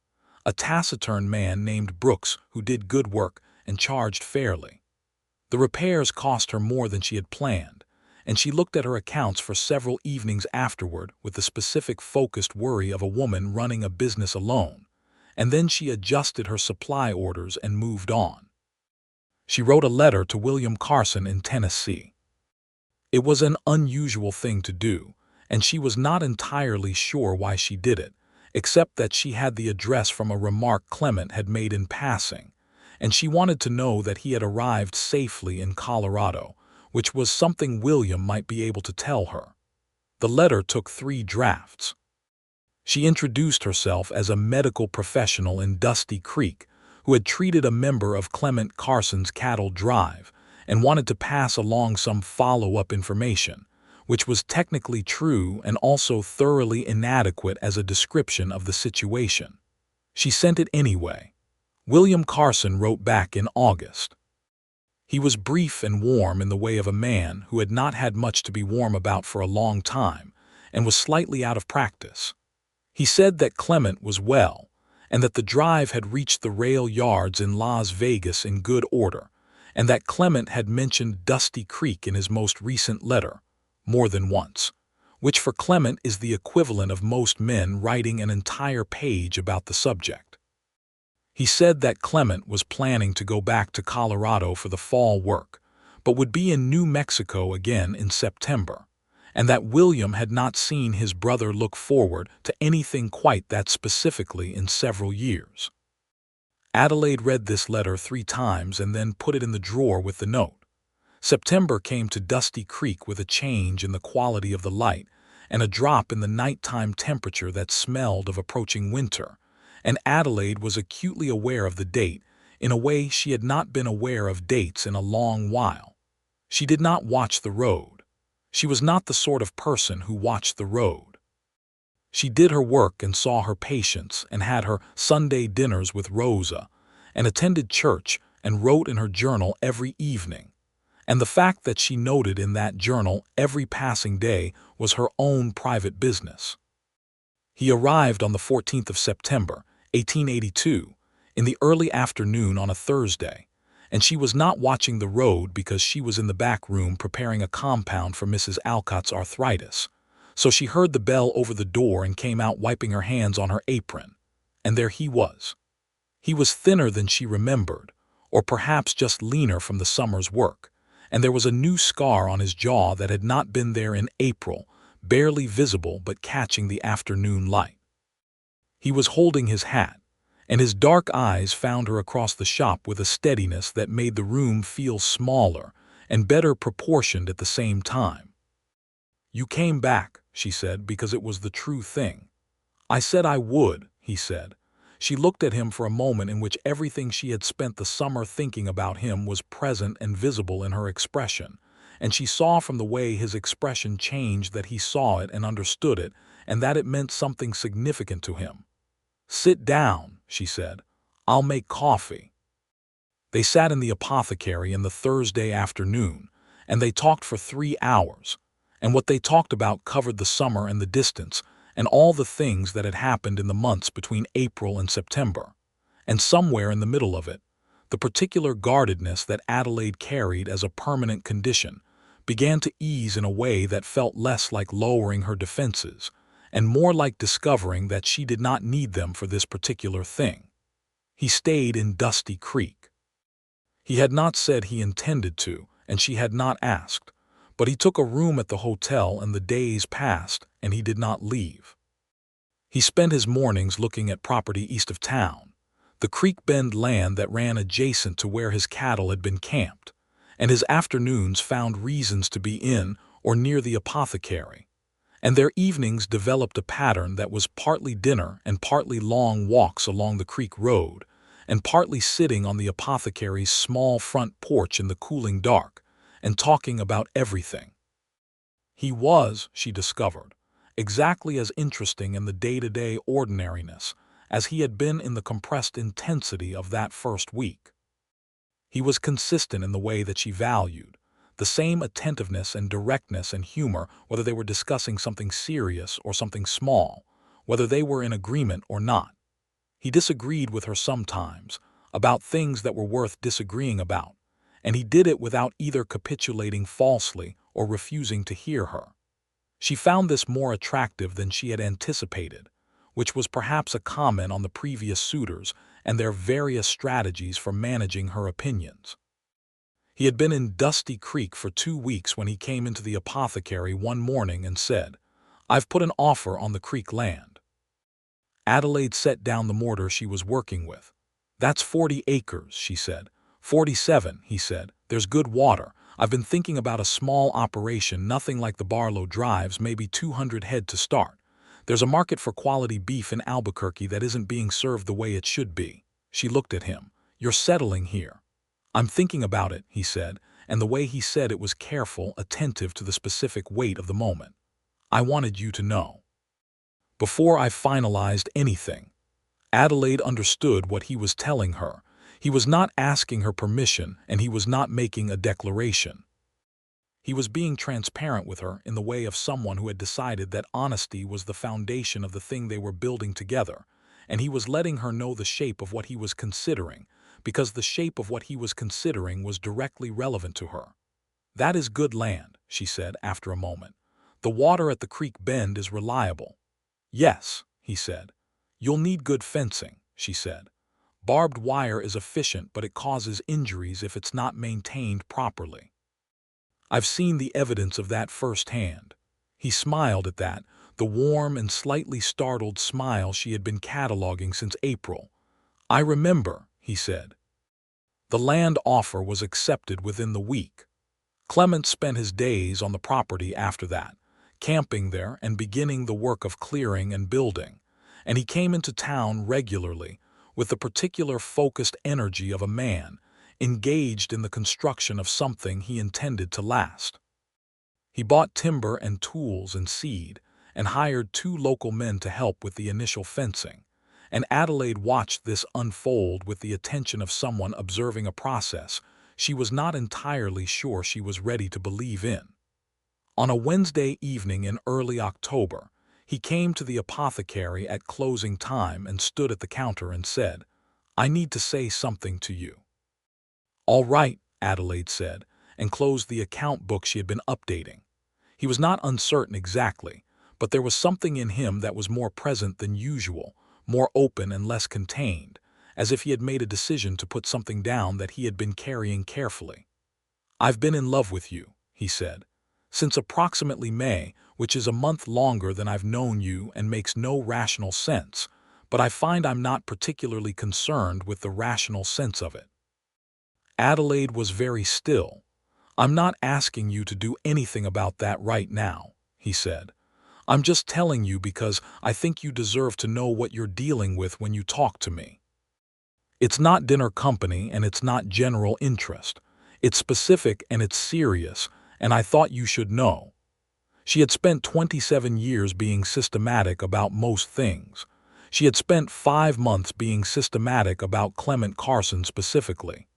a taciturn man named Brooks who did good work and charged fairly. The repairs cost her more than she had planned, and she looked at her accounts for several evenings afterward with the specific focused worry of a woman running a business alone, and then she adjusted her supply orders and moved on. She wrote a letter to William Carson in Tennessee. It was an unusual thing to do, and she was not entirely sure why she did it, except that she had the address from a remark Clement had made in passing, and she wanted to know that he had arrived safely in Colorado, which was something William might be able to tell her. The letter took 3 drafts. She introduced herself as a medical professional in Dusty Creek who had treated a member of Clement Carson's cattle drive and wanted to pass along some follow-up information, which was technically true and also thoroughly inadequate as a description of the situation. She sent it anyway. William Carson wrote back in August. He was brief and warm in the way of a man who had not had much to be warm about for a long time and was slightly out of practice. He said that Clement was well and that the drive had reached the rail yards in Las Vegas in good order, and that Clement had mentioned Dusty Creek in his most recent letter, more than once, which for Clement is the equivalent of most men writing an entire page about the subject. He said that Clement was planning to go back to Colorado for the fall work, but would be in New Mexico again in September, and that William had not seen his brother look forward to anything quite that specifically in several years. Adelaide read this letter 3 times and then put it in the drawer with the note. September came to Dusty Creek with a change in the quality of the light and a drop in the nighttime temperature that smelled of approaching winter, and Adelaide was acutely aware of the date in a way she had not been aware of dates in a long while. She did not watch the road. She was not the sort of person who watched the road. She did her work and saw her patients and had her Sunday dinners with Rosa and attended church and wrote in her journal every evening. And the fact that she noted in that journal every passing day was her own private business. He arrived on the 14th of September, 1882, in the early afternoon on a Thursday, and she was not watching the road because she was in the back room preparing a compound for Mrs. Alcott's arthritis. So she heard the bell over the door and came out wiping her hands on her apron. And there he was. He was thinner than she remembered, or perhaps just leaner from the summer's work, and there was a new scar on his jaw that had not been there in April, barely visible but catching the afternoon light. He was holding his hat, and his dark eyes found her across the shop with a steadiness that made the room feel smaller and better proportioned at the same time. "You came back," she said, "because it was the true thing." "I said I would," he said. She looked at him for a moment in which everything she had spent the summer thinking about him was present and visible in her expression, and she saw from the way his expression changed that he saw it and understood it, and that it meant something significant to him. "Sit down," she said. "I'll make coffee." They sat in the apothecary in the Thursday afternoon, and they talked for 3 hours, and what they talked about covered the summer and the distance, and all the things that had happened in the months between April and September. And somewhere in the middle of it, the particular guardedness that Adelaide carried as a permanent condition began to ease in a way that felt less like lowering her defenses, and more like discovering that she did not need them for this particular thing. He stayed in Dusty Creek. He had not said he intended to, and she had not asked, but he took a room at the hotel and the days passed and he did not leave. He spent his mornings looking at property east of town, the Creek Bend land that ran adjacent to where his cattle had been camped, and his afternoons found reasons to be in or near the apothecary, and their evenings developed a pattern that was partly dinner and partly long walks along the creek road, and partly sitting on the apothecary's small front porch in the cooling dark, and talking about everything. He was, she discovered, exactly as interesting in the day-to-day ordinariness as he had been in the compressed intensity of that first week. He was consistent in the way that she valued, the same attentiveness and directness and humor whether they were discussing something serious or something small, whether they were in agreement or not. He disagreed with her sometimes, about things that were worth disagreeing about, and he did it without either capitulating falsely or refusing to hear her. She found this more attractive than she had anticipated, which was perhaps a comment on the previous suitors and their various strategies for managing her opinions. He had been in Dusty Creek for 2 weeks when he came into the apothecary one morning and said, "I've put an offer on the creek land." Adelaide set down the mortar she was working with. "That's 40 acres, she said. 47, he said. "There's good water. I've been thinking about a small operation, nothing like the Barlow Drives, maybe 200 head to start. There's a market for quality beef in Albuquerque that isn't being served the way it should be." She looked at him. "You're settling here." "I'm thinking about it," he said, and the way he said it was careful, attentive to the specific weight of the moment. "I wanted you to know. Before I finalized anything." Adelaide understood what he was telling her. He was not asking her permission, and he was not making a declaration. He was being transparent with her in the way of someone who had decided that honesty was the foundation of the thing they were building together, and he was letting her know the shape of what he was considering, because the shape of what he was considering was directly relevant to her. "That is good land," she said after a moment. "The water at the creek bend is reliable." "Yes," he said. "You'll need good fencing," she said. "Barbed wire is efficient, but it causes injuries if it's not maintained properly. I've seen the evidence of that firsthand." He smiled at that, the warm and slightly startled smile she had been cataloging since April. "I remember," he said. The land offer was accepted within the week. Clement spent his days on the property after that, camping there and beginning the work of clearing and building, and he came into town regularly with the particular focused energy of a man engaged in the construction of something he intended to last. He bought timber and tools and seed, and hired 2 local men to help with the initial fencing, and Adelaide watched this unfold with the attention of someone observing a process she was not entirely sure she was ready to believe in. On a Wednesday evening in early October, he came to the apothecary at closing time and stood at the counter and said, "I need to say something to you." "All right," Adelaide said, and closed the account book she had been updating. He was not uncertain exactly, but there was something in him that was more present than usual, more open and less contained, as if he had made a decision to put something down that he had been carrying carefully. "I've been in love with you," he said, "since approximately May, which is a month longer than I've known you and makes no rational sense, but I find I'm not particularly concerned with the rational sense of it." Adelaide was very still. "I'm not asking you to do anything about that right now," he said. "I'm just telling you because I think you deserve to know what you're dealing with when you talk to me. It's not dinner company and it's not general interest. It's specific and it's serious, and I thought you should know." She had spent 27 years being systematic about most things. She had spent 5 months being systematic about Clement Carson specifically.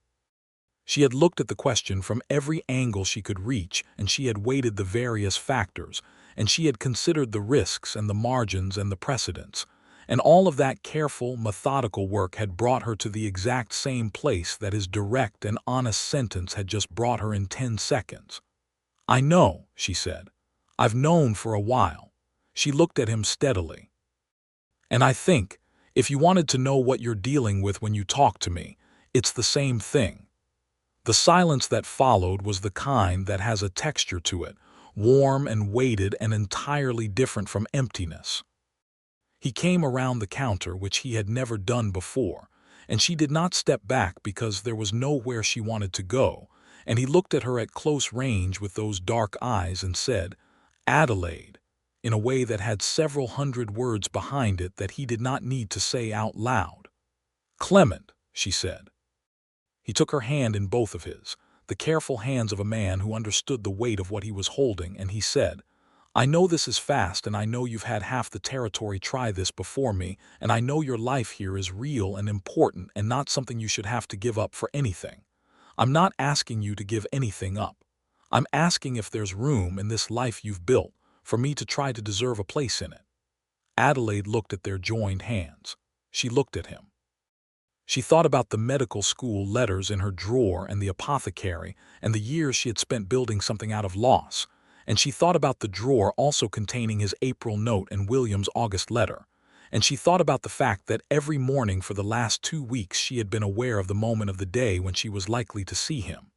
She had looked at the question from every angle she could reach, and she had weighted the various factors, and she had considered the risks and the margins and the precedents, and all of that careful, methodical work had brought her to the exact same place that his direct and honest sentence had just brought her in 10 seconds. "I know," she said. "I've known for a while." She looked at him steadily. "And I think, if you wanted to know what you're dealing with when you talk to me, it's the same thing." The silence that followed was the kind that has a texture to it, warm and weighted and entirely different from emptiness. He came around the counter, which he had never done before, and she did not step back because there was nowhere she wanted to go, and he looked at her at close range with those dark eyes and said, "Adelaide," in a way that had several hundred words behind it that he did not need to say out loud. "Clement," she said. He took her hand in both of his, the careful hands of a man who understood the weight of what he was holding, and he said, "I know this is fast, and I know you've had half the territory try this before me, and I know your life here is real and important and not something you should have to give up for anything. I'm not asking you to give anything up. I'm asking if there's room in this life you've built for me to try to deserve a place in it." Adelaide looked at their joined hands. She looked at him. She thought about the medical school letters in her drawer and the apothecary and the years she had spent building something out of loss, and she thought about the drawer also containing his April note and William's August letter, and she thought about the fact that every morning for the last 2 weeks she had been aware of the moment of the day when she was likely to see him.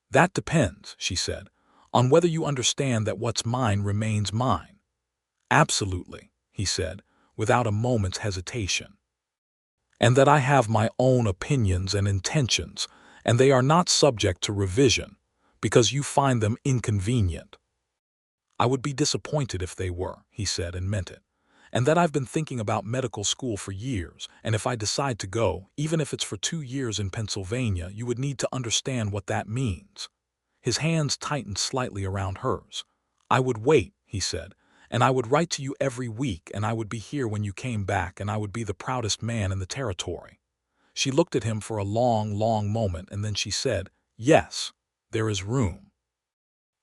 "That depends," she said, "on whether you understand that what's mine remains mine." "Absolutely," he said, without a moment's hesitation. "And that I have my own opinions and intentions, and they are not subject to revision, because you find them inconvenient." "I would be disappointed if they were," he said, and meant it. "And that I've been thinking about medical school for years, and if I decide to go, even if it's for 2 years in Pennsylvania, you would need to understand what that means." His hands tightened slightly around hers. "I would wait," he said, "and I would write to you every week, and I would be here when you came back, and I would be the proudest man in the territory." She looked at him for a long, long moment, and then she said, "Yes, there is room."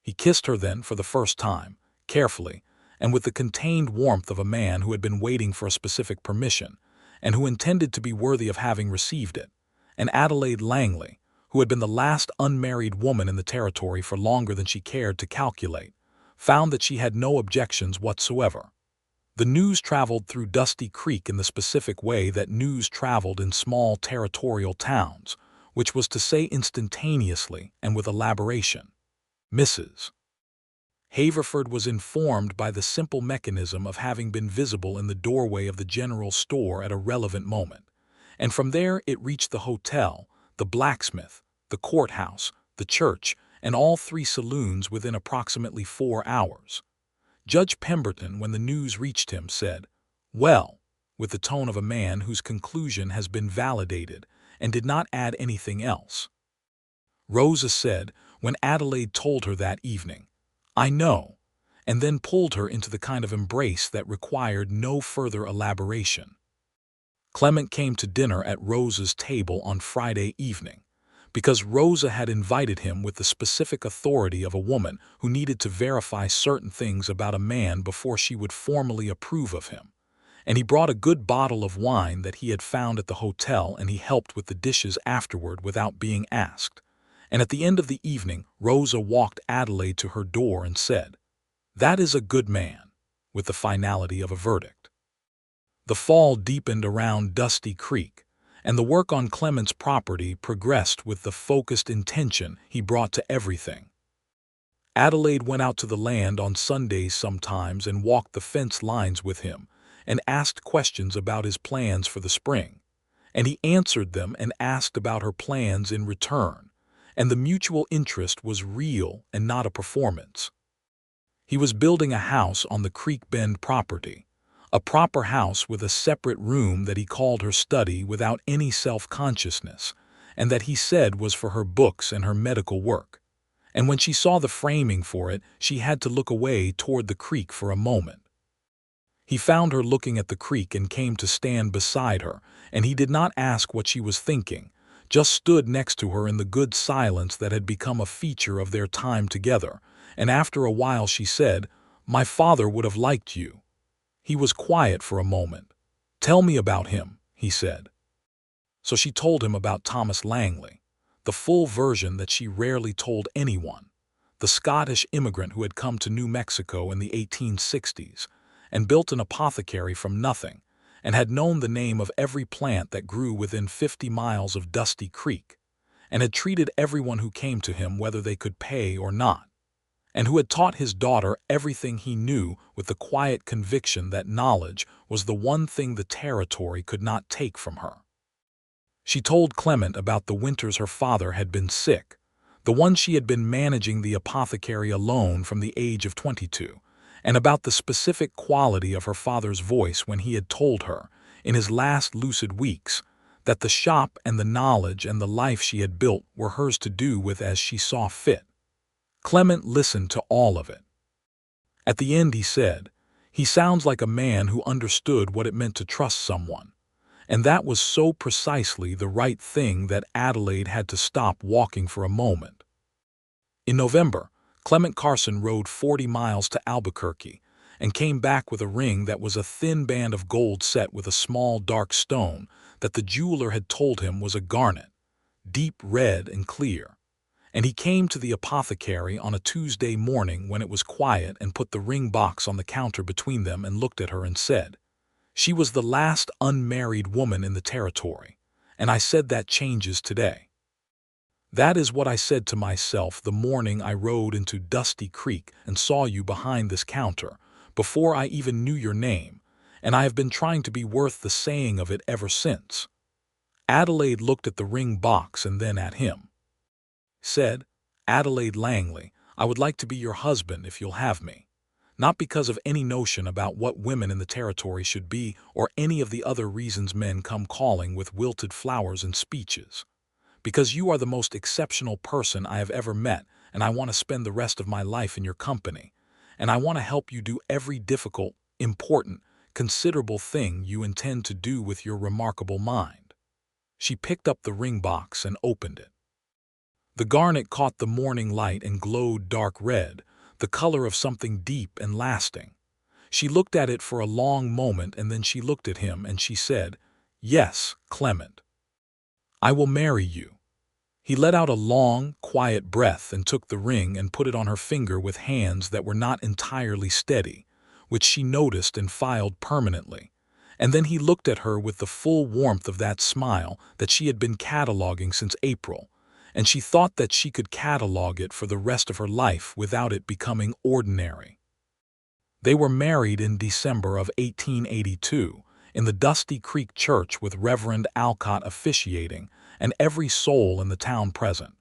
He kissed her then for the first time, carefully, and with the contained warmth of a man who had been waiting for a specific permission, and who intended to be worthy of having received it. And Adelaide Langley, who had been the last unmarried woman in the territory for longer than she cared to calculate, found that she had no objections whatsoever. The news traveled through Dusty Creek in the specific way that news traveled in small territorial towns, which was to say instantaneously and with elaboration. Mrs. Haverford was informed by the simple mechanism of having been visible in the doorway of the general store at a relevant moment, and from there it reached the hotel, the blacksmith, the courthouse, the church, and all 3 saloons within approximately 4 hours. Judge Pemberton, when the news reached him, said, "Well," with the tone of a man whose conclusion has been validated, and did not add anything else. Rosa said, when Adelaide told her that evening, "I know," and then pulled her into the kind of embrace that required no further elaboration. Clement came to dinner at Rosa's table on Friday evening, because Rosa had invited him with the specific authority of a woman who needed to verify certain things about a man before she would formally approve of him. And he brought a good bottle of wine that he had found at the hotel, and he helped with the dishes afterward without being asked. And at the end of the evening, Rosa walked Adelaide to her door and said, "That is a good man," with the finality of a verdict. The fall deepened around Dusty Creek, and the work on Clement's property progressed with the focused intention he brought to everything. Adelaide went out to the land on Sundays sometimes and walked the fence lines with him, and asked questions about his plans for the spring, and he answered them and asked about her plans in return, and the mutual interest was real and not a performance. He was building a house on the Creek Bend property, a proper house with a separate room that he called her study without any self-consciousness, and that he said was for her books and her medical work. And when she saw the framing for it, she had to look away toward the creek for a moment. He found her looking at the creek and came to stand beside her, and he did not ask what she was thinking, just stood next to her in the good silence that had become a feature of their time together, and after a while she said, "My father would have liked you." He was quiet for a moment. "Tell me about him," he said. So she told him about Thomas Langley, the full version that she rarely told anyone, the Scottish immigrant who had come to New Mexico in the 1860s and built an apothecary from nothing, and had known the name of every plant that grew within 50 miles of Dusty Creek, and had treated everyone who came to him whether they could pay or not, and who had taught his daughter everything he knew with the quiet conviction that knowledge was the one thing the territory could not take from her. She told Clement about the winters her father had been sick, the one she had been managing the apothecary alone from the age of 22, and about the specific quality of her father's voice when he had told her, in his last lucid weeks, that the shop and the knowledge and the life she had built were hers to do with as she saw fit. Clement listened to all of it. At the end he said, "He sounds like a man who understood what it meant to trust someone." And that was so precisely the right thing that Adelaide had to stop walking for a moment. In November, Clement Carson rode 40 miles to Albuquerque and came back with a ring that was a thin band of gold set with a small dark stone that the jeweler had told him was a garnet, deep red and clear. And he came to the apothecary on a Tuesday morning when it was quiet and put the ring box on the counter between them and looked at her and said, "She was the last unmarried woman in the territory, and I said that changes today. That is what I said to myself the morning I rode into Dusty Creek and saw you behind this counter, before I even knew your name, and I have been trying to be worth the saying of it ever since." Adelaide looked at the ring box and then at him. Said, "Adelaide Langley, I would like to be your husband if you'll have me. Not because of any notion about what women in the territory should be or any of the other reasons men come calling with wilted flowers and speeches. Because you are the most exceptional person I have ever met, and I want to spend the rest of my life in your company, and I want to help you do every difficult, important, considerable thing you intend to do with your remarkable mind." She picked up the ring box and opened it. The garnet caught the morning light and glowed dark red, the color of something deep and lasting. She looked at it for a long moment, and then she looked at him and she said, "Yes, Clement. I will marry you." He let out a long, quiet breath and took the ring and put it on her finger with hands that were not entirely steady, which she noticed and filed permanently. And then he looked at her with the full warmth of that smile that she had been cataloging since April, and she thought that she could catalog it for the rest of her life without it becoming ordinary. They were married in December of 1882 in the Dusty Creek Church with Reverend Alcott officiating and every soul in the town present.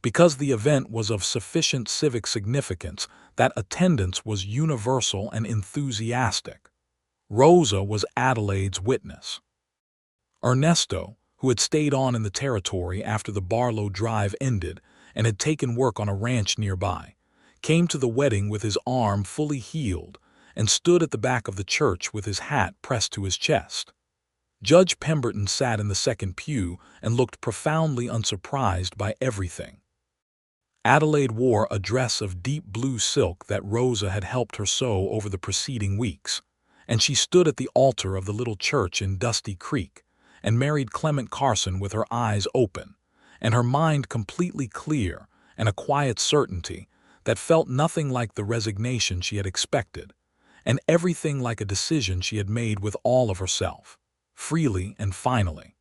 Because the event was of sufficient civic significance, that attendance was universal and enthusiastic. Rosa was Adelaide's witness. Ernesto, who had stayed on in the territory after the Barlow Drive ended and had taken work on a ranch nearby, came to the wedding with his arm fully healed and stood at the back of the church with his hat pressed to his chest. Judge Pemberton sat in the second pew and looked profoundly unsurprised by everything. Adelaide wore a dress of deep blue silk that Rosa had helped her sew over the preceding weeks, and she stood at the altar of the little church in Dusty Creek and married Clement Carson with her eyes open and her mind completely clear and a quiet certainty that felt nothing like the resignation she had expected, and everything like a decision she had made with all of herself, freely and finally.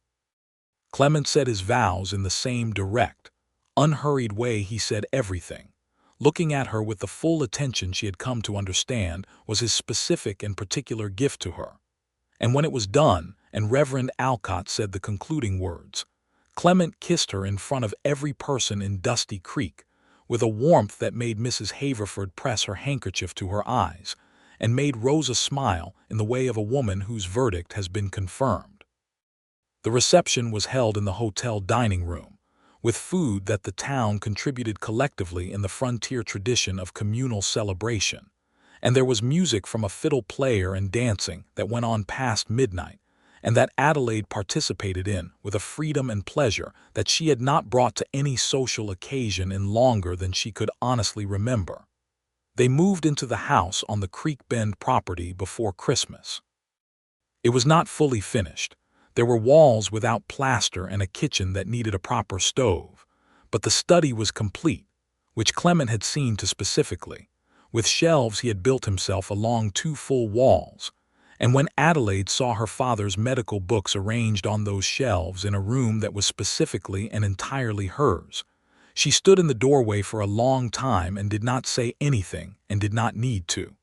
Clement said his vows in the same direct, unhurried way he said everything. Looking at her with the full attention she had come to understand was his specific and particular gift to her. And when it was done, and Reverend Alcott said the concluding words, Clement kissed her in front of every person in Dusty Creek, with a warmth that made Mrs. Haverford press her handkerchief to her eyes, and made Rosa smile in the way of a woman whose verdict has been confirmed. The reception was held in the hotel dining room, with food that the town contributed collectively in the frontier tradition of communal celebration, and there was music from a fiddle player and dancing that went on past midnight, and that Adelaide participated in with a freedom and pleasure that she had not brought to any social occasion in longer than she could honestly remember. They moved into the house on the Creek Bend property before Christmas. It was not fully finished. There were walls without plaster and a kitchen that needed a proper stove, but the study was complete, which Clement had seen to specifically, with shelves he had built himself along 2 full walls, and when Adelaide saw her father's medical books arranged on those shelves in a room that was specifically and entirely hers, she stood in the doorway for a long time and did not say anything and did not need to.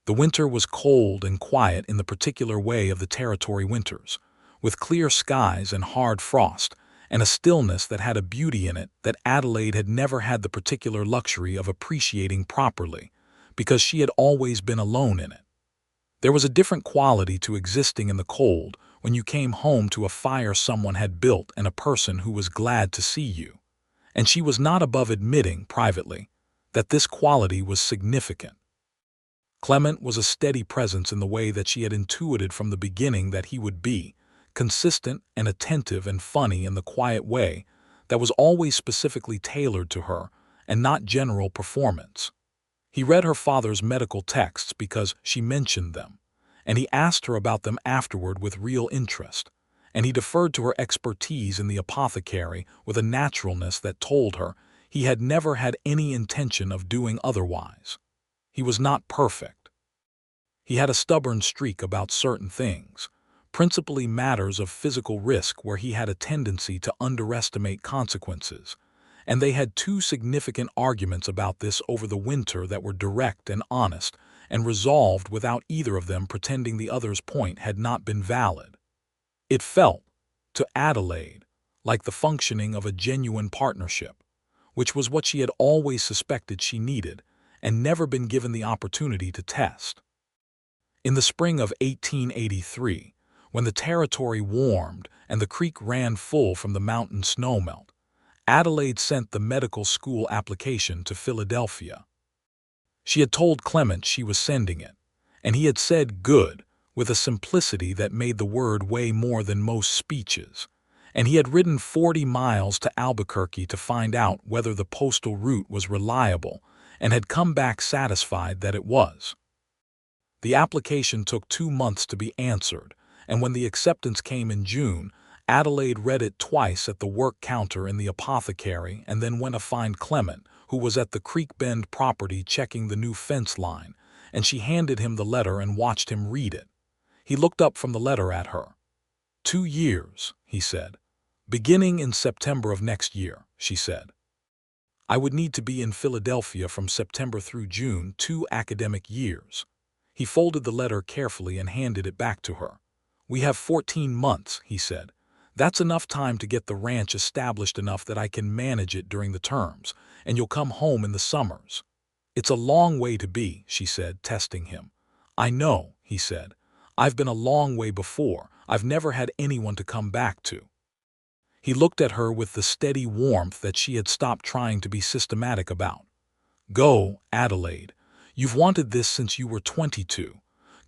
The winter was cold and quiet in the particular way of the territory winters, with clear skies and hard frost, and a stillness that had a beauty in it that Adelaide had never had the particular luxury of appreciating properly, because she had always been alone in it. There was a different quality to existing in the cold when you came home to a fire someone had built and a person who was glad to see you, and she was not above admitting, privately, that this quality was significant. Clement was a steady presence in the way that she had intuited from the beginning that he would be, consistent and attentive and funny in the quiet way that was always specifically tailored to her and not general performance. He read her father's medical texts because she mentioned them, and he asked her about them afterward with real interest, and he deferred to her expertise in the apothecary with a naturalness that told her he had never had any intention of doing otherwise. He was not perfect. He had a stubborn streak about certain things, principally matters of physical risk where he had a tendency to underestimate consequences, and they had 2 significant arguments about this over the winter that were direct and honest and resolved without either of them pretending the other's point had not been valid. It felt, to Adelaide, like the functioning of a genuine partnership, which was what she had always suspected she needed and never been given the opportunity to test. In the spring of 1883, when the territory warmed and the creek ran full from the mountain snowmelt, Adelaide sent the medical school application to Philadelphia. She had told Clement she was sending it, and he had said good, with a simplicity that made the word weigh more than most speeches, and he had ridden 40 miles to Albuquerque to find out whether the postal route was reliable and had come back satisfied that it was. The application took 2 months to be answered, and when the acceptance came in June, Adelaide read it twice at the work counter in the apothecary and then went to find Clement, who was at the Creek Bend property checking the new fence line, and she handed him the letter and watched him read it. He looked up from the letter at her. 2 years, he said. Beginning in September of next year, she said. I would need to be in Philadelphia from September through June, 2 academic years. He folded the letter carefully and handed it back to her. We have 14 months, he said. That's enough time to get the ranch established enough that I can manage it during the terms, and you'll come home in the summers. It's a long way to be, she said, testing him. I know, he said. I've been a long way before. I've never had anyone to come back to. He looked at her with the steady warmth that she had stopped trying to be systematic about. Go, Adelaide. You've wanted this since you were 22.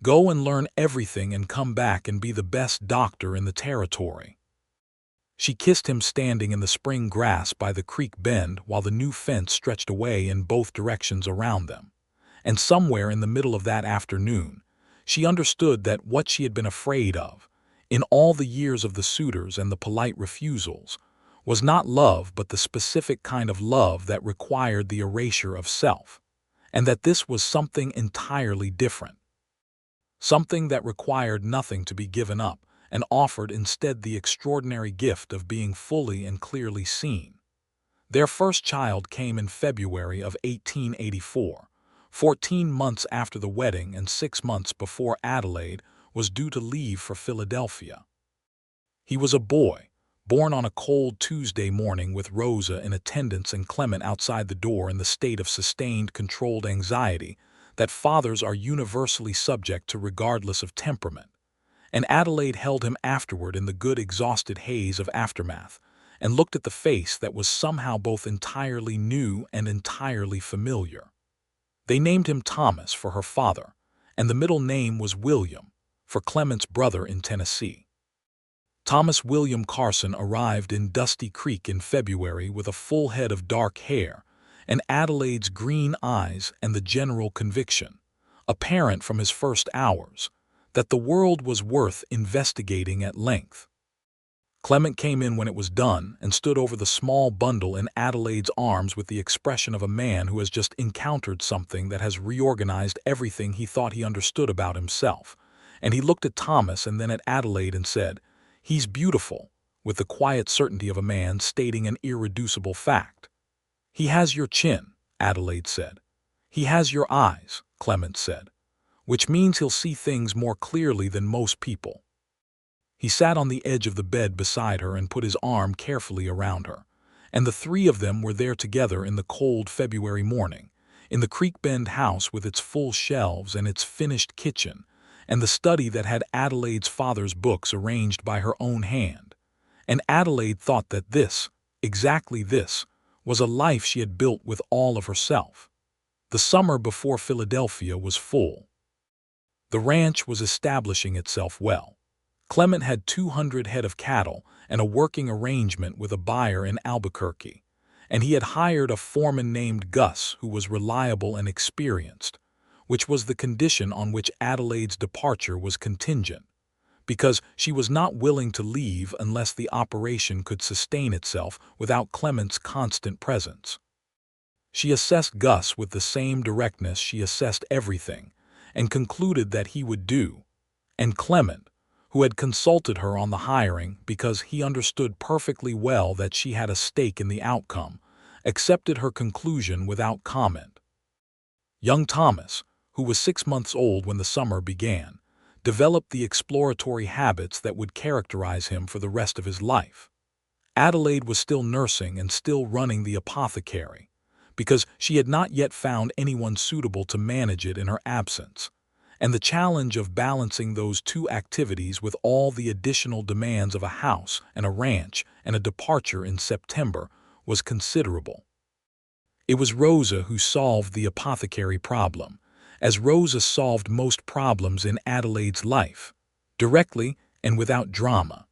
Go and learn everything and come back and be the best doctor in the territory. She kissed him standing in the spring grass by the creek bend while the new fence stretched away in both directions around them. And somewhere in the middle of that afternoon, she understood that what she had been afraid of, in all the years of the suitors and the polite refusals, was not love but the specific kind of love that required the erasure of self, and that this was something entirely different. Something that required nothing to be given up, and offered instead the extraordinary gift of being fully and clearly seen. Their first child came in February of 1884, 14 months after the wedding and 6 months before Adelaide was due to leave for Philadelphia. He was a boy, born on a cold Tuesday morning with Rosa in attendance and Clement outside the door in the state of sustained, controlled anxiety that fathers are universally subject to regardless of temperament. And Adelaide held him afterward in the good exhausted haze of aftermath, and looked at the face that was somehow both entirely new and entirely familiar. They named him Thomas for her father, and the middle name was William, for Clement's brother in Tennessee. Thomas William Carson arrived in Dusty Creek in February with a full head of dark hair, and Adelaide's green eyes and the general conviction, apparent from his first hours, that the world was worth investigating at length. Clement came in when it was done and stood over the small bundle in Adelaide's arms with the expression of a man who has just encountered something that has reorganized everything he thought he understood about himself. And he looked at Thomas and then at Adelaide and said, "He's beautiful," with the quiet certainty of a man stating an irreducible fact. "He has your chin," Adelaide said. "He has your eyes," Clement said, "which means he'll see things more clearly than most people." He sat on the edge of the bed beside her and put his arm carefully around her, and the three of them were there together in the cold February morning, in the Creek Bend house with its full shelves and its finished kitchen, and the study that had Adelaide's father's books arranged by her own hand. And Adelaide thought that this, exactly this, was a life she had built with all of herself. The summer before Philadelphia was full. The ranch was establishing itself well. Clement had 200 head of cattle and a working arrangement with a buyer in Albuquerque, and he had hired a foreman named Gus who was reliable and experienced, which was the condition on which Adelaide's departure was contingent, because she was not willing to leave unless the operation could sustain itself without Clement's constant presence. She assessed Gus with the same directness she assessed everything, and concluded that he would do, and Clement, who had consulted her on the hiring because he understood perfectly well that she had a stake in the outcome, accepted her conclusion without comment. Young Thomas, who was 6 months old when the summer began, developed the exploratory habits that would characterize him for the rest of his life. Adelaide was still nursing and still running the apothecary, because she had not yet found anyone suitable to manage it in her absence, and the challenge of balancing those two activities with all the additional demands of a house and a ranch and a departure in September was considerable. It was Rosa who solved the apothecary problem, as Rosa solved most problems in Adelaide's life, directly and without drama.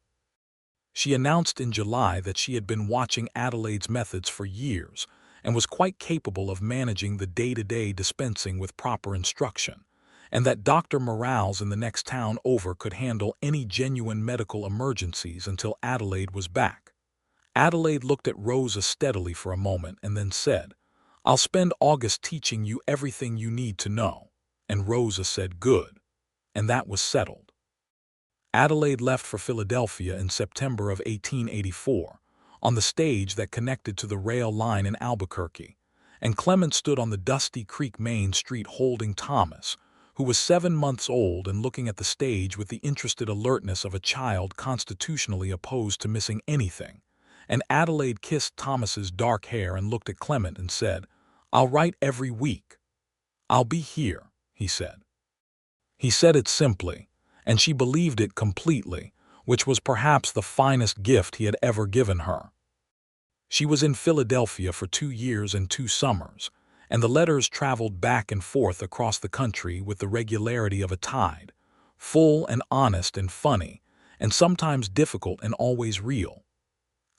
She announced in July that she had been watching Adelaide's methods for years and was quite capable of managing the day-to-day dispensing with proper instruction, and that Dr. Morales in the next town over could handle any genuine medical emergencies until Adelaide was back. Adelaide looked at Rosa steadily for a moment and then said, "I'll spend August teaching you everything you need to know." And Rosa said, "Good." And that was settled. Adelaide left for Philadelphia in September of 1884, on the stage that connected to the rail line in Albuquerque, and Clement stood on the Dusty Creek Main Street holding Thomas, who was 7 months old and looking at the stage with the interested alertness of a child constitutionally opposed to missing anything. And Adelaide kissed Thomas's dark hair and looked at Clement and said, "I'll write every week." "I'll be here," he said. He said it simply, and she believed it completely, which was perhaps the finest gift he had ever given her. She was in Philadelphia for 2 years and 2 summers, and the letters traveled back and forth across the country with the regularity of a tide, full and honest and funny, and sometimes difficult and always real.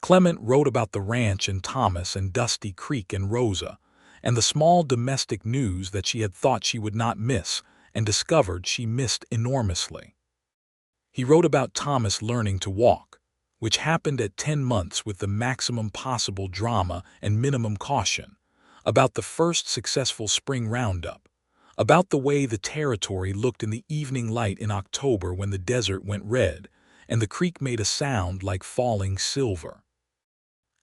Clement wrote about the ranch and Thomas and Dusty Creek and Rosa, and the small domestic news that she had thought she would not miss and discovered she missed enormously. He wrote about Thomas learning to walk, which happened at 10 months with the maximum possible drama and minimum caution, about the first successful spring roundup, about the way the territory looked in the evening light in October when the desert went red and the creek made a sound like falling silver.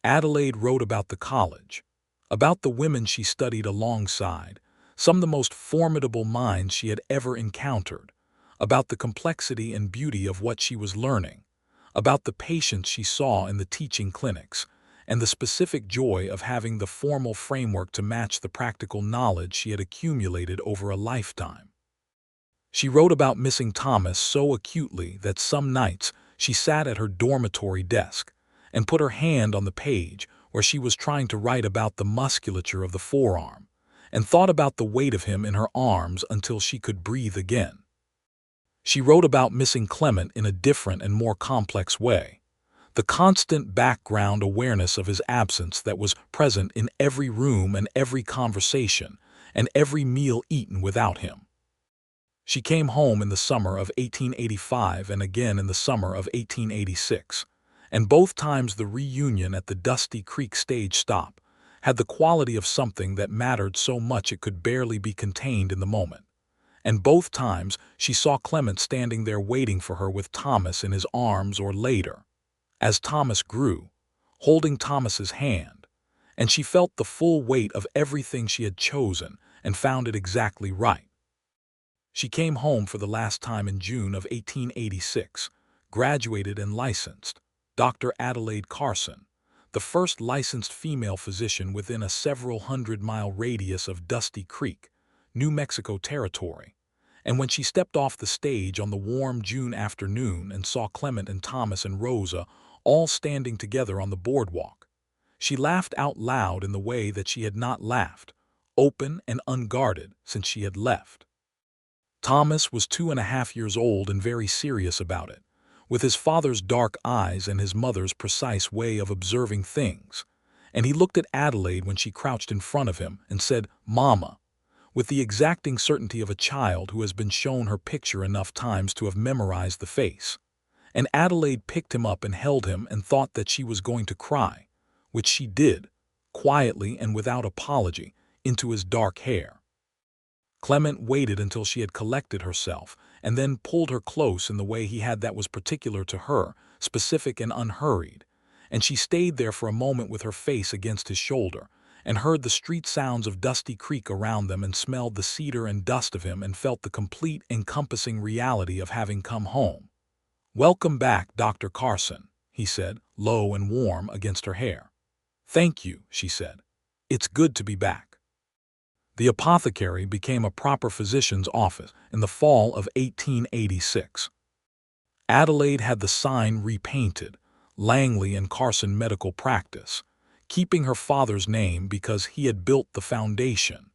Adelaide wrote about the college, about the women she studied alongside, some of the most formidable minds she had ever encountered, about the complexity and beauty of what she was learning, about the patients she saw in the teaching clinics, and the specific joy of having the formal framework to match the practical knowledge she had accumulated over a lifetime. She wrote about missing Thomas so acutely that some nights she sat at her dormitory desk and put her hand on the page where she was trying to write about the musculature of the forearm, and thought about the weight of him in her arms until she could breathe again. She wrote about missing Clement in a different and more complex way, the constant background awareness of his absence that was present in every room and every conversation and every meal eaten without him. She came home in the summer of 1885 and again in the summer of 1886, and both times the reunion at the Dusty Creek stage stop had the quality of something that mattered so much it could barely be contained in the moment. And both times she saw Clement standing there waiting for her with Thomas in his arms or later, as Thomas grew, holding Thomas's hand, and she felt the full weight of everything she had chosen and found it exactly right. She came home for the last time in June of 1886, graduated and licensed, Dr. Adelaide Carson, the first licensed female physician within a several hundred-mile radius of Dusty Creek, New Mexico territory. And when she stepped off the stage on the warm June afternoon and saw Clement and Thomas and Rosa all standing together on the boardwalk, she laughed out loud in the way that she had not laughed, open and unguarded, since she had left. Thomas was 2.5 years old and very serious about it, with his father's dark eyes and his mother's precise way of observing things, and he looked at Adelaide when she crouched in front of him and said, "Mama," with the exacting certainty of a child who has been shown her picture enough times to have memorized the face. And Adelaide picked him up and held him and thought that she was going to cry, which she did, quietly and without apology, into his dark hair. Clement waited until she had collected herself and then pulled her close in the way he had that was particular to her, specific and unhurried, and she stayed there for a moment with her face against his shoulder, and heard the street sounds of Dusty Creek around them and smelled the cedar and dust of him and felt the complete, encompassing reality of having come home. "Welcome back, Dr. Carson," he said, low and warm against her hair. "Thank you," she said. "It's good to be back." The apothecary became a proper physician's office in the fall of 1886. Adelaide had the sign repainted, Langley and Carson Medical Practice, keeping her father's name because he had built the foundation,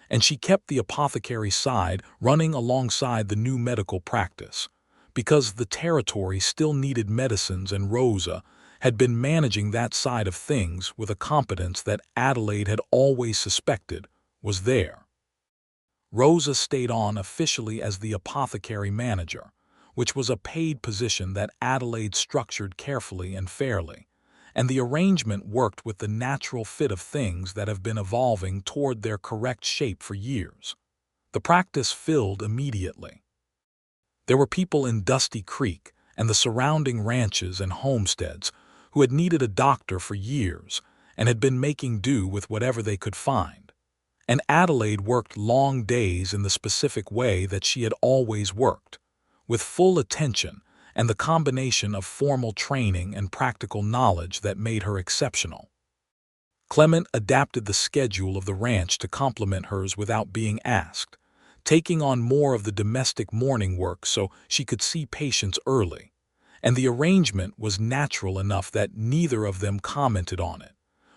and she kept the apothecary side running alongside the new medical practice, because the territory still needed medicines and Rosa had been managing that side of things with a competence that Adelaide had always suspected was there. Rosa stayed on officially as the apothecary manager, which was a paid position that Adelaide structured carefully and fairly, and the arrangement worked with the natural fit of things that have been evolving toward their correct shape for years. The practice filled immediately. There were people in Dusty Creek and the surrounding ranches and homesteads who had needed a doctor for years and had been making do with whatever they could find. And Adelaide worked long days in the specific way that she had always worked, with full attention and the combination of formal training and practical knowledge that made her exceptional. Clement adapted the schedule of the ranch to complement hers without being asked, taking on more of the domestic morning work so she could see patients early, and the arrangement was natural enough that neither of them commented on it,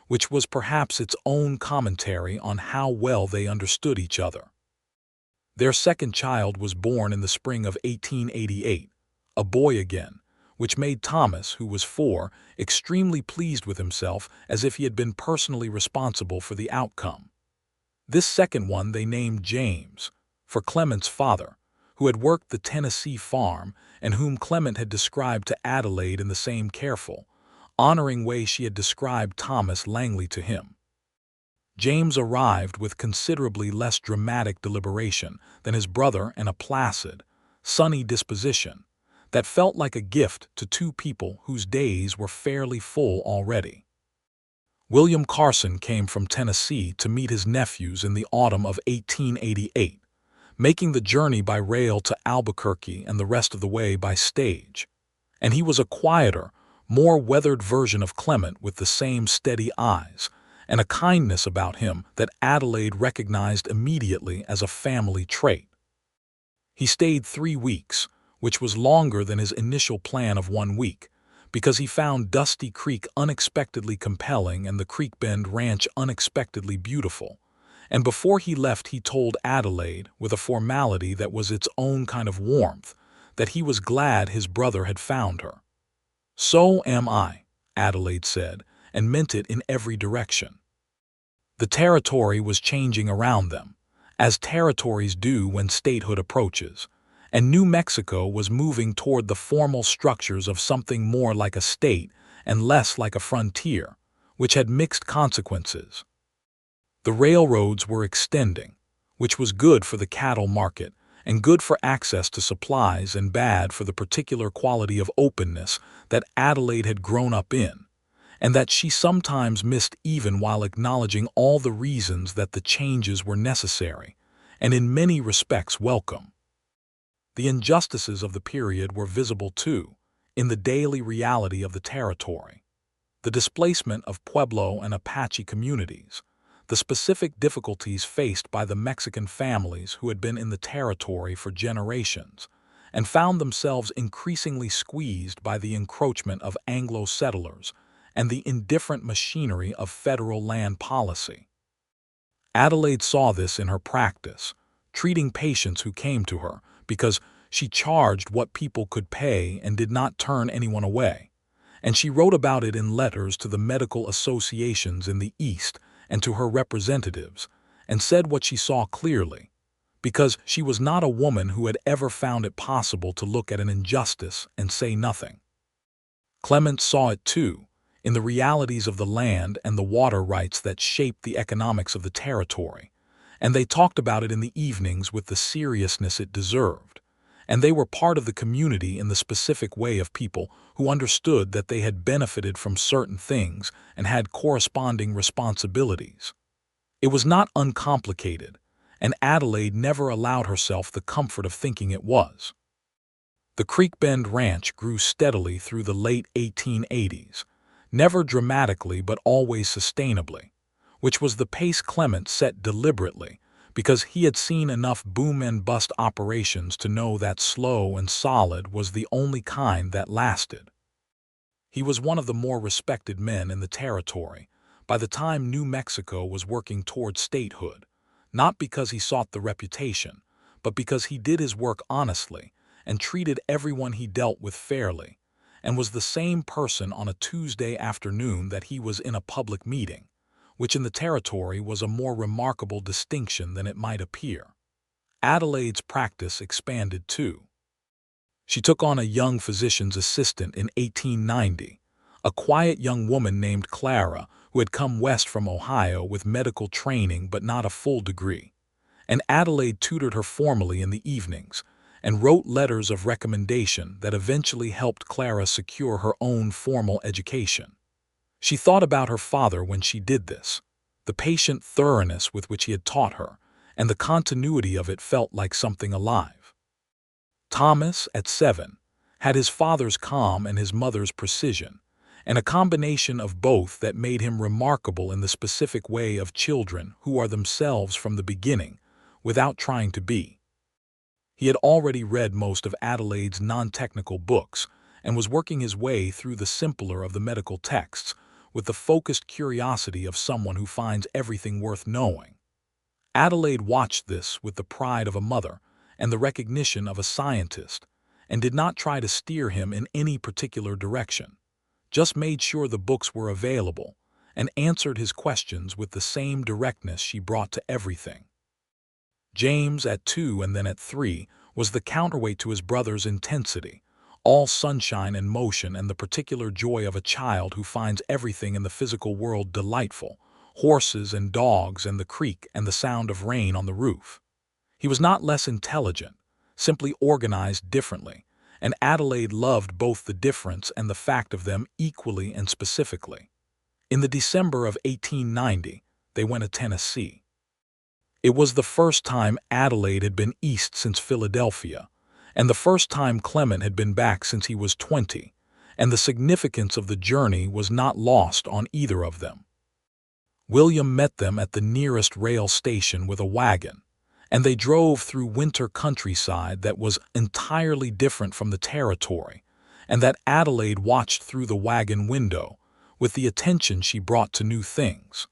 which was perhaps its own commentary on how well they understood each other. Their second child was born in the spring of 1888, a boy again, which made Thomas, who was 4, extremely pleased with himself as if he had been personally responsible for the outcome. This second one they named James, for Clement's father, who had worked the Tennessee farm and whom Clement had described to Adelaide in the same careful, honoring way she had described Thomas Langley to him. James arrived with considerably less dramatic deliberation than his brother and a placid, sunny disposition that felt like a gift to two people whose days were fairly full already. William Carson came from Tennessee to meet his nephews in the autumn of 1888, making the journey by rail to Albuquerque and the rest of the way by stage. And he was a quieter, more weathered version of Clement with the same steady eyes and a kindness about him that Adelaide recognized immediately as a family trait. He stayed 3 weeks, which was longer than his initial plan of 1 week, because he found Dusty Creek unexpectedly compelling and the Creek Bend Ranch unexpectedly beautiful. And before he left he told Adelaide, with a formality that was its own kind of warmth, that he was glad his brother had found her. "So am I," Adelaide said, and meant it in every direction. The territory was changing around them, as territories do when statehood approaches, and New Mexico was moving toward the formal structures of something more like a state and less like a frontier, which had mixed consequences. The railroads were extending, which was good for the cattle market and good for access to supplies and bad for the particular quality of openness that Adelaide had grown up in, and that she sometimes missed even while acknowledging all the reasons that the changes were necessary and in many respects welcome. The injustices of the period were visible too, in the daily reality of the territory. The displacement of Pueblo and Apache communities, the specific difficulties faced by the Mexican families who had been in the territory for generations and found themselves increasingly squeezed by the encroachment of Anglo settlers and the indifferent machinery of federal land policy. Adelaide saw this in her practice, treating patients who came to her because she charged what people could pay and did not turn anyone away, and she wrote about it in letters to the medical associations in the East and to her representatives, and said what she saw clearly, because she was not a woman who had ever found it possible to look at an injustice and say nothing. Clement saw it too, in the realities of the land and the water rights that shaped the economics of the territory, and they talked about it in the evenings with the seriousness it deserved, and they were part of the community in the specific way of people who understood that they had benefited from certain things and had corresponding responsibilities. It was not uncomplicated, and Adelaide never allowed herself the comfort of thinking it was. The Creek Bend Ranch grew steadily through the late 1880s, never dramatically but always sustainably, which was the pace Clement set deliberately because he had seen enough boom-and-bust operations to know that slow and solid was the only kind that lasted. He was one of the more respected men in the territory by the time New Mexico was working toward statehood, not because he sought the reputation, but because he did his work honestly and treated everyone he dealt with fairly, and was the same person on a Tuesday afternoon that he was in a public meeting, which in the territory was a more remarkable distinction than it might appear. Adelaide's practice expanded too. She took on a young physician's assistant in 1890, a quiet young woman named Clara who had come west from Ohio with medical training but not a full degree. And Adelaide tutored her formally in the evenings and wrote letters of recommendation that eventually helped Clara secure her own formal education. She thought about her father when she did this, the patient thoroughness with which he had taught her, and the continuity of it felt like something alive. Thomas, at 7, had his father's calm and his mother's precision, and a combination of both that made him remarkable in the specific way of children who are themselves from the beginning, without trying to be. He had already read most of Adelaide's non-technical books and was working his way through the simpler of the medical texts with the focused curiosity of someone who finds everything worth knowing. Adelaide watched this with the pride of a mother and the recognition of a scientist, and did not try to steer him in any particular direction, just made sure the books were available and answered his questions with the same directness she brought to everything. James, at 2 and then at 3, was the counterweight to his brother's intensity, all sunshine and motion and the particular joy of a child who finds everything in the physical world delightful, horses and dogs and the creek and the sound of rain on the roof. He was not less intelligent, simply organized differently, and Adelaide loved both the difference and the fact of them equally and specifically. In the December of 1890, they went to Tennessee. It was the first time Adelaide had been east since Philadelphia, and the first time Clement had been back since he was 20, and the significance of the journey was not lost on either of them. William met them at the nearest rail station with a wagon, and they drove through winter countryside that was entirely different from the territory, and that Adelaide watched through the wagon window with the attention she brought to new things.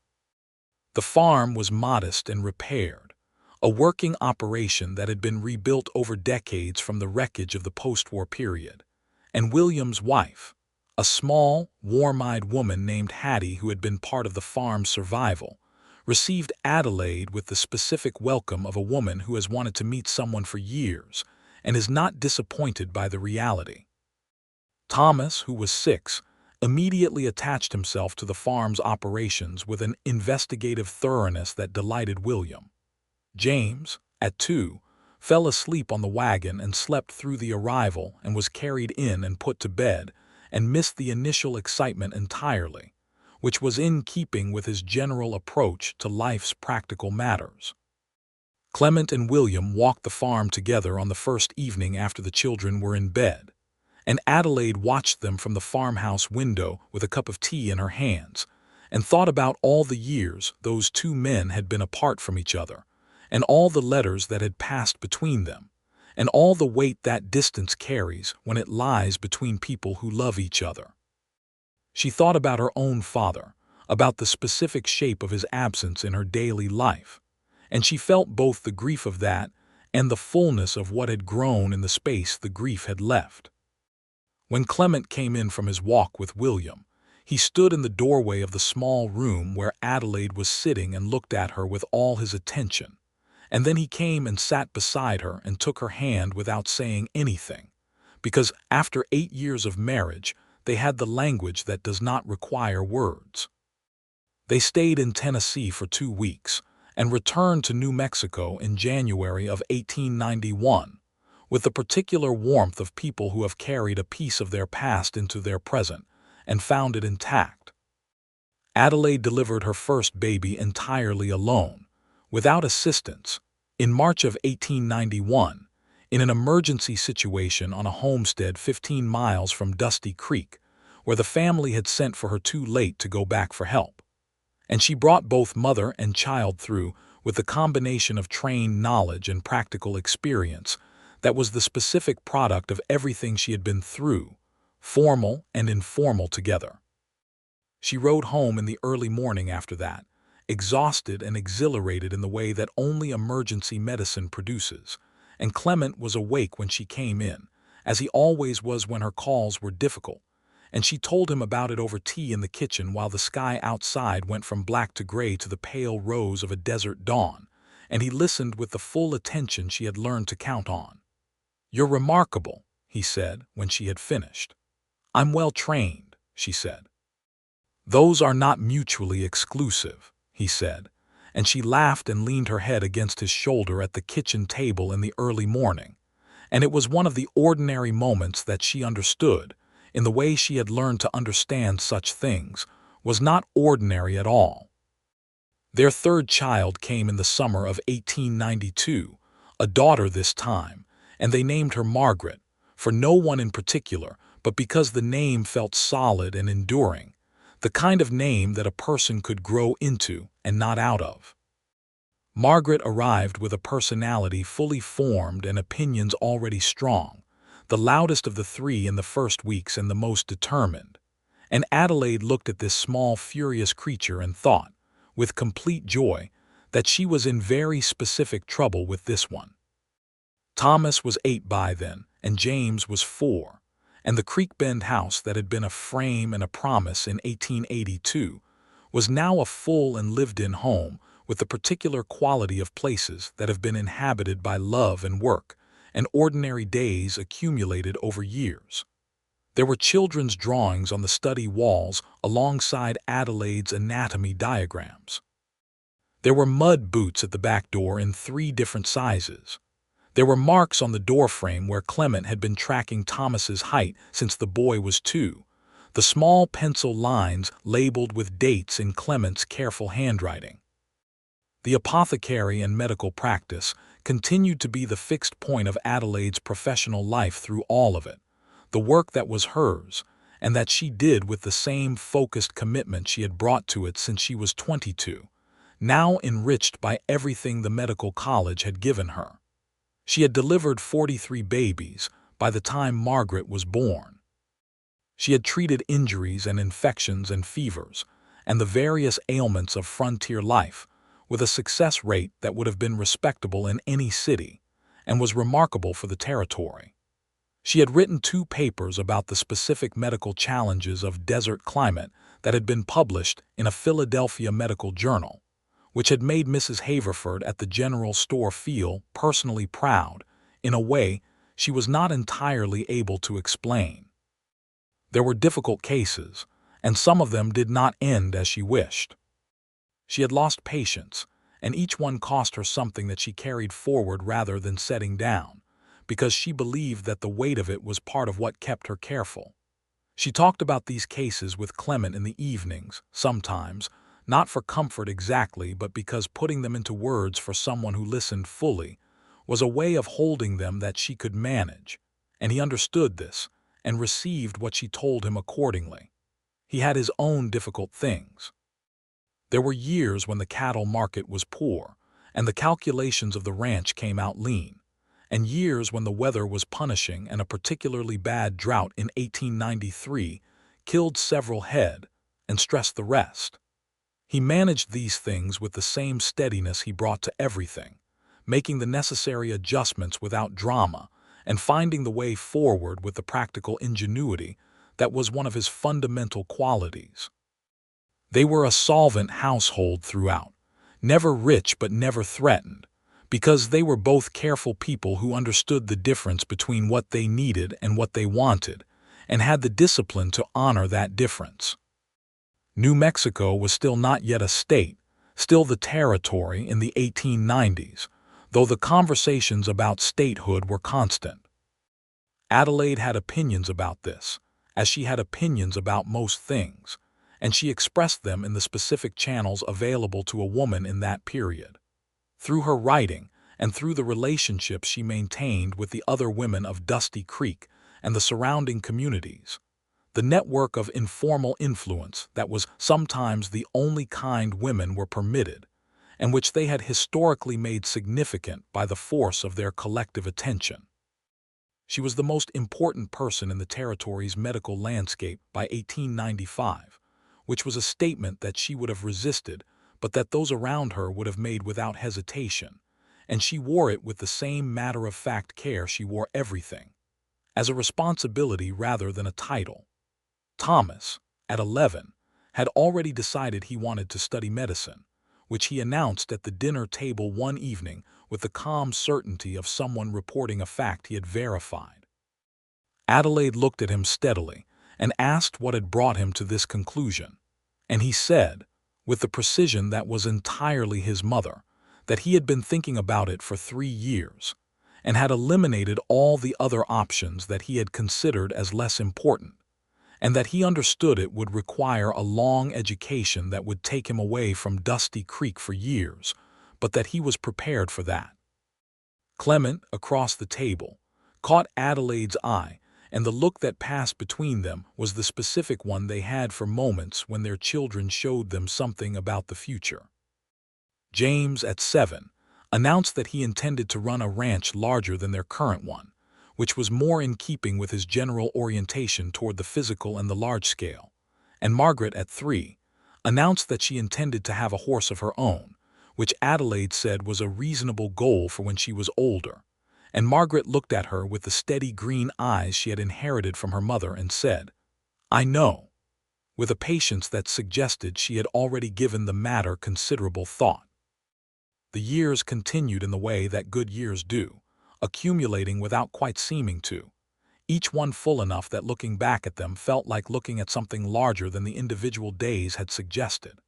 The farm was modest and repaired, a working operation that had been rebuilt over decades from the wreckage of the post-war period, and William's wife, a small, warm-eyed woman named Hattie who had been part of the farm's survival, received Adelaide with the specific welcome of a woman who has wanted to meet someone for years and is not disappointed by the reality. Thomas, who was 6, immediately attached himself to the farm's operations with an investigative thoroughness that delighted William. James, at 2, fell asleep on the wagon and slept through the arrival and was carried in and put to bed and missed the initial excitement entirely, which was in keeping with his general approach to life's practical matters. Clement and William walked the farm together on the first evening after the children were in bed, and Adelaide watched them from the farmhouse window with a cup of tea in her hands, and thought about all the years those two men had been apart from each other, and all the letters that had passed between them, and all the weight that distance carries when it lies between people who love each other. She thought about her own father, about the specific shape of his absence in her daily life, and she felt both the grief of that and the fullness of what had grown in the space the grief had left. When Clement came in from his walk with William, he stood in the doorway of the small room where Adelaide was sitting and looked at her with all his attention, and then he came and sat beside her and took her hand without saying anything, because after 8 years of marriage, they had the language that does not require words. They stayed in Tennessee for 2 weeks and returned to New Mexico in January of 1891, with the particular warmth of people who have carried a piece of their past into their present and found it intact. Adelaide delivered her first baby entirely alone, without assistance, in March of 1891, in an emergency situation on a homestead 15 miles from Dusty Creek, where the family had sent for her too late to go back for help. And she brought both mother and child through with the combination of trained knowledge and practical experience that was the specific product of everything she had been through, formal and informal together. She rode home in the early morning after that, exhausted and exhilarated in the way that only emergency medicine produces, and Clement was awake when she came in, as he always was when her calls were difficult, and she told him about it over tea in the kitchen while the sky outside went from black to gray to the pale rose of a desert dawn, and he listened with the full attention she had learned to count on. "You're remarkable," he said when she had finished. "I'm well trained," she said. "Those are not mutually exclusive," he said, and she laughed and leaned her head against his shoulder at the kitchen table in the early morning. And it was one of the ordinary moments that she understood, in the way she had learned to understand such things, was not ordinary at all. Their third child came in the summer of 1892, a daughter this time, and they named her Margaret, for no one in particular, but because the name felt solid and enduring, the kind of name that a person could grow into and not out of. Margaret arrived with a personality fully formed and opinions already strong, the loudest of the three in the first weeks and the most determined. And Adelaide looked at this small, furious creature and thought, with complete joy, that she was in very specific trouble with this one. Thomas was 8 by then, and James was 4, and the Creek Bend house that had been a frame and a promise in 1882 was now a full and lived-in home with the particular quality of places that have been inhabited by love and work, and ordinary days accumulated over years. There were children's drawings on the study walls alongside Adelaide's anatomy diagrams. There were mud boots at the back door in 3 different sizes. There were marks on the doorframe where Clement had been tracking Thomas's height since the boy was 2, the small pencil lines labeled with dates in Clement's careful handwriting. The apothecary and medical practice continued to be the fixed point of Adelaide's professional life through all of it, the work that was hers, and that she did with the same focused commitment she had brought to it since she was 22, now enriched by everything the medical college had given her. She had delivered 43 babies by the time Margaret was born. She had treated injuries and infections and fevers, and the various ailments of frontier life, with a success rate that would have been respectable in any city, and was remarkable for the territory. She had written 2 papers about the specific medical challenges of desert climate that had been published in a Philadelphia medical journal, which had made Mrs. Haverford at the general store feel personally proud in a way she was not entirely able to explain. There were difficult cases, and some of them did not end as she wished. She had lost patients, and each one cost her something that she carried forward rather than setting down, because she believed that the weight of it was part of what kept her careful. She talked about these cases with Clement in the evenings, sometimes, not for comfort exactly, but because putting them into words for someone who listened fully was a way of holding them that she could manage, and he understood this and received what she told him accordingly. He had his own difficult things. There were years when the cattle market was poor, and the calculations of the ranch came out lean, and years when the weather was punishing and a particularly bad drought in 1893 killed several head and stressed the rest. He managed these things with the same steadiness he brought to everything, making the necessary adjustments without drama and finding the way forward with the practical ingenuity that was one of his fundamental qualities. They were a solvent household throughout, never rich but never threatened, because they were both careful people who understood the difference between what they needed and what they wanted, and had the discipline to honor that difference. New Mexico was still not yet a state, still the territory in the 1890s, though the conversations about statehood were constant. Adelaide had opinions about this, as she had opinions about most things, and she expressed them in the specific channels available to a woman in that period. Through her writing, and through the relationships she maintained with the other women of Dusty Creek and the surrounding communities, the network of informal influence that was sometimes the only kind women were permitted, and which they had historically made significant by the force of their collective attention. She was the most important person in the territory's medical landscape by 1895, which was a statement that she would have resisted, but that those around her would have made without hesitation, and she wore it with the same matter-of-fact care she wore everything, as a responsibility rather than a title. Thomas, at 11, had already decided he wanted to study medicine, which he announced at the dinner table one evening with the calm certainty of someone reporting a fact he had verified. Adelaide looked at him steadily and asked what had brought him to this conclusion, and he said, with the precision that was entirely his mother, that he had been thinking about it for 3 years and had eliminated all the other options that he had considered as less important, and that he understood it would require a long education that would take him away from Dusty Creek for years, but that he was prepared for that. Clement, across the table, caught Adelaide's eye, and the look that passed between them was the specific one they had for moments when their children showed them something about the future. James, at 7, announced that he intended to run a ranch larger than their current one, which was more in keeping with his general orientation toward the physical and the large scale. And Margaret, at 3, announced that she intended to have a horse of her own, which Adelaide said was a reasonable goal for when she was older. And Margaret looked at her with the steady green eyes she had inherited from her mother and said, "I know," with a patience that suggested she had already given the matter considerable thought. The years continued in the way that good years do, accumulating without quite seeming to, each one full enough that looking back at them felt like looking at something larger than the individual days had suggested.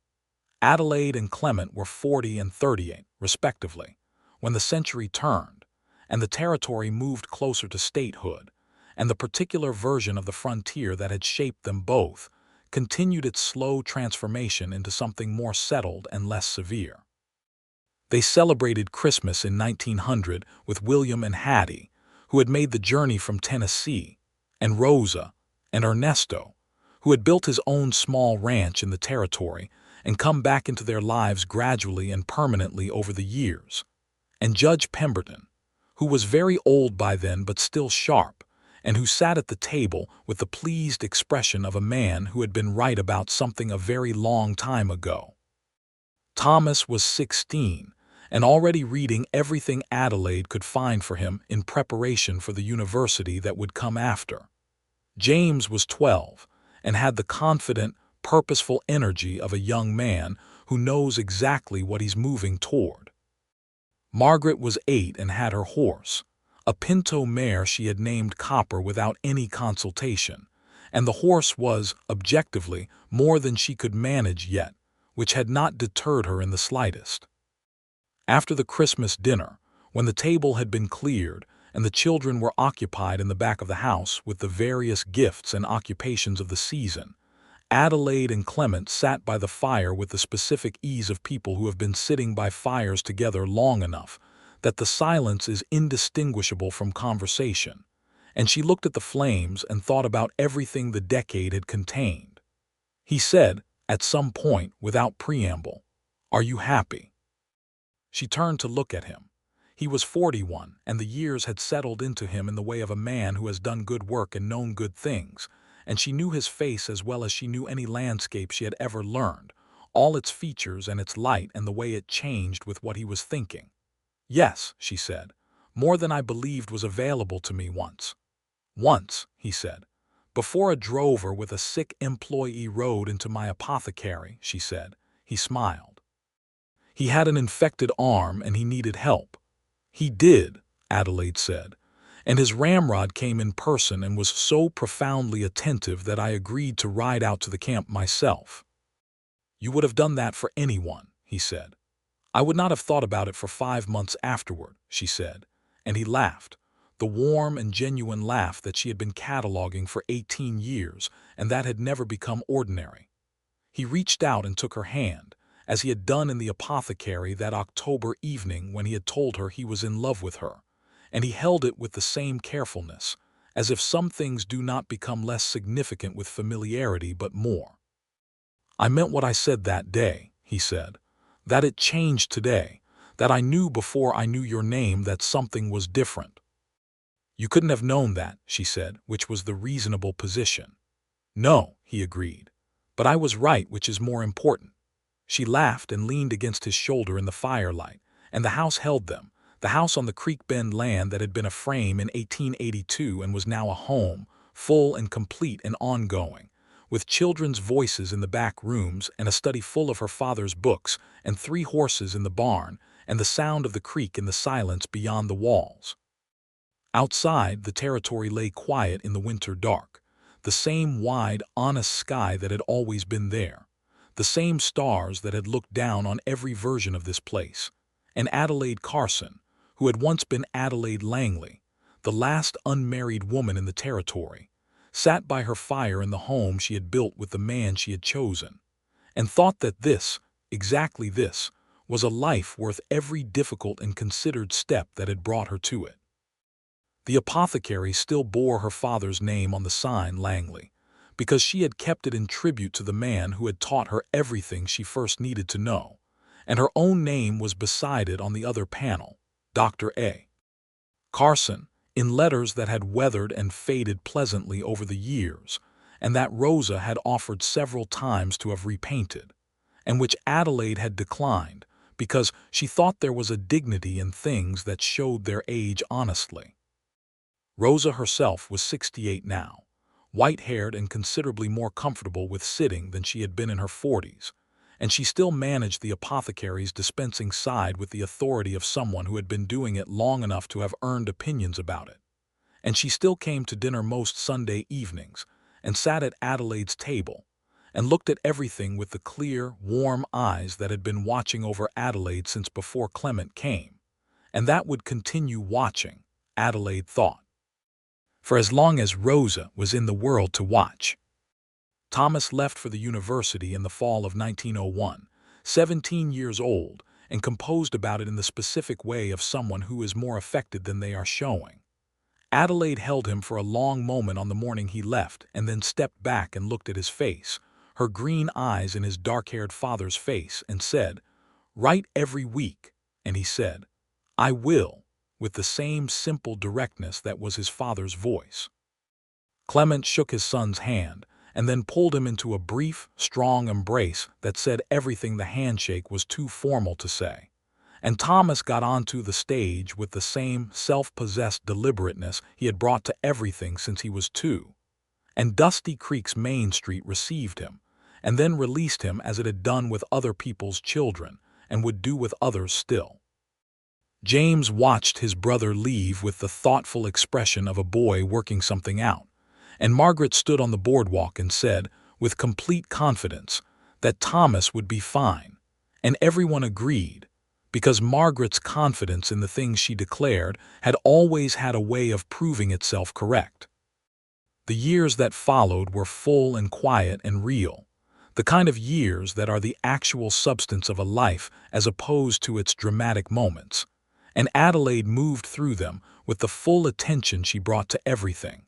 Adelaide and Clement were 40 and 38, respectively, when the century turned, and the territory moved closer to statehood, and the particular version of the frontier that had shaped them both continued its slow transformation into something more settled and less severe. They celebrated Christmas in 1900 with William and Hattie, who had made the journey from Tennessee, and Rosa, and Ernesto, who had built his own small ranch in the territory and come back into their lives gradually and permanently over the years, and Judge Pemberton, who was very old by then but still sharp, and who sat at the table with the pleased expression of a man who had been right about something a very long time ago. Thomas was 16, and already reading everything Adelaide could find for him in preparation for the university that would come after. James was 12, and had the confident, purposeful energy of a young man who knows exactly what he's moving toward. Margaret was 8 and had her horse, a pinto mare she had named Copper without any consultation, and the horse was, objectively, more than she could manage yet, which had not deterred her in the slightest. After the Christmas dinner, when the table had been cleared and the children were occupied in the back of the house with the various gifts and occupations of the season, Adelaide and Clement sat by the fire with the specific ease of people who have been sitting by fires together long enough that the silence is indistinguishable from conversation, and she looked at the flames and thought about everything the decade had contained. He said, at some point, without preamble, "Are you happy?" She turned to look at him. He was 41, and the years had settled into him in the way of a man who has done good work and known good things, and she knew his face as well as she knew any landscape she had ever learned, all its features and its light and the way it changed with what he was thinking. "Yes," she said, "more than I believed was available to me once." "Once," he said, "before a drover with a sick employee rode into my apothecary," she said. He smiled. "He had an infected arm and he needed help." "He did," Adelaide said, "and his ramrod came in person and was so profoundly attentive that I agreed to ride out to the camp myself." "You would have done that for anyone," he said. "I would not have thought about it for 5 months afterward," she said, and he laughed, the warm and genuine laugh that she had been cataloging for 18 years and that had never become ordinary. He reached out and took her hand, as he had done in the apothecary that October evening when he had told her he was in love with her, and he held it with the same carefulness, as if some things do not become less significant with familiarity but more. "I meant what I said that day," he said, "that it changed today, that I knew before I knew your name that something was different." "You couldn't have known that," she said, which was the reasonable position. "No," he agreed, "but I was right, which is more important." She laughed and leaned against his shoulder in the firelight, and the house held them, the house on the Creek Bend land that had been a frame in 1882 and was now a home, full and complete and ongoing, with children's voices in the back rooms and a study full of her father's books and 3 horses in the barn and the sound of the creek in the silence beyond the walls. Outside, the territory lay quiet in the winter dark, the same wide, honest sky that had always been there, the same stars that had looked down on every version of this place, and Adelaide Carson, who had once been Adelaide Langley, the last unmarried woman in the territory, sat by her fire in the home she had built with the man she had chosen, and thought that this, exactly this, was a life worth every difficult and considered step that had brought her to it. The apothecary still bore her father's name on the sign Langley, because she had kept it in tribute to the man who had taught her everything she first needed to know, and her own name was beside it on the other panel, Dr. A. Carson, in letters that had weathered and faded pleasantly over the years, and that Rosa had offered several times to have repainted, and which Adelaide had declined because she thought there was a dignity in things that showed their age honestly. Rosa herself was 68 now, white-haired and considerably more comfortable with sitting than she had been in her 40s, and she still managed the apothecary's dispensing side with the authority of someone who had been doing it long enough to have earned opinions about it. And she still came to dinner most Sunday evenings, and sat at Adelaide's table, and looked at everything with the clear, warm eyes that had been watching over Adelaide since before Clement came, and that would continue watching, Adelaide thought, for as long as Rosa was in the world to watch. Thomas left for the university in the fall of 1901, 17 years old, and composed about it in the specific way of someone who is more affected than they are showing. Adelaide held him for a long moment on the morning he left, and then stepped back and looked at his face, her green eyes in his dark-haired father's face, and said, "Write every week," and he said, "I will," with the same simple directness that was his father's voice. Clement shook his son's hand, and then pulled him into a brief, strong embrace that said everything the handshake was too formal to say. And Thomas got onto the stage with the same self-possessed deliberateness he had brought to everything since he was 2. And Dusty Creek's Main Street received him, and then released him as it had done with other people's children, and would do with others still. James watched his brother leave with the thoughtful expression of a boy working something out, and Margaret stood on the boardwalk and said, with complete confidence, that Thomas would be fine, and everyone agreed, because Margaret's confidence in the things she declared had always had a way of proving itself correct. The years that followed were full and quiet and real, the kind of years that are the actual substance of a life as opposed to its dramatic moments, and Adelaide moved through them with the full attention she brought to everything.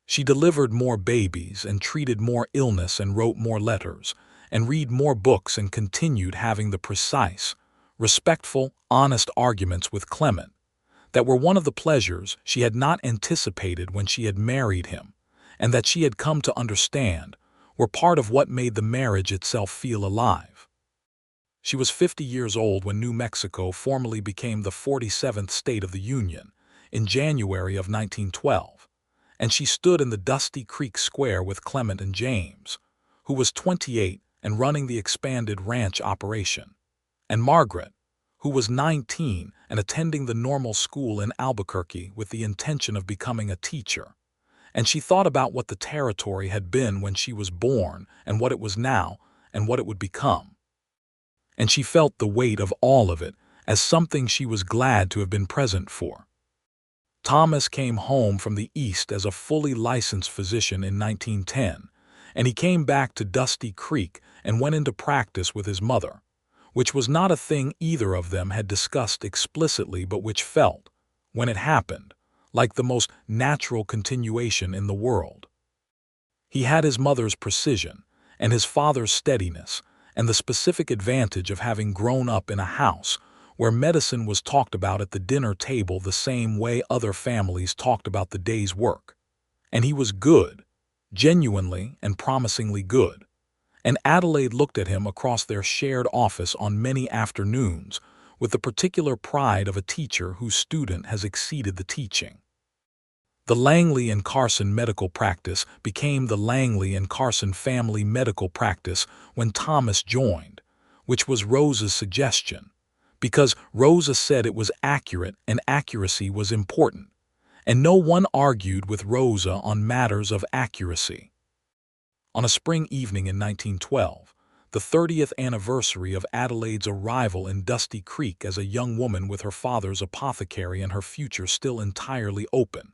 She delivered more babies and treated more illness and wrote more letters and read more books and continued having the precise, respectful, honest arguments with Clement that were one of the pleasures she had not anticipated when she had married him, and that she had come to understand were part of what made the marriage itself feel alive. She was 50 years old when New Mexico formally became the 47th state of the Union in January of 1912, and she stood in the Dusty Creek Square with Clement and James, who was 28 and running the expanded ranch operation, and Margaret, who was 19 and attending the normal school in Albuquerque with the intention of becoming a teacher. And she thought about what the territory had been when she was born and what it was now and what it would become. And she felt the weight of all of it as something she was glad to have been present for. Thomas came home from the East as a fully licensed physician in 1910, and he came back to Dusty Creek and went into practice with his mother, which was not a thing either of them had discussed explicitly but which felt, when it happened, like the most natural continuation in the world. He had his mother's precision and his father's steadiness and the specific advantage of having grown up in a house where medicine was talked about at the dinner table the same way other families talked about the day's work. And he was good, genuinely and promisingly good. And Adelaide looked at him across their shared office on many afternoons with the particular pride of a teacher whose student has exceeded the teaching. The Langley and Carson medical practice became the Langley and Carson family medical practice when Thomas joined, which was Rosa's suggestion, because Rosa said it was accurate and accuracy was important, and no one argued with Rosa on matters of accuracy. On a spring evening in 1912, the 30th anniversary of Adelaide's arrival in Dusty Creek as a young woman with her father's apothecary and her future still entirely open,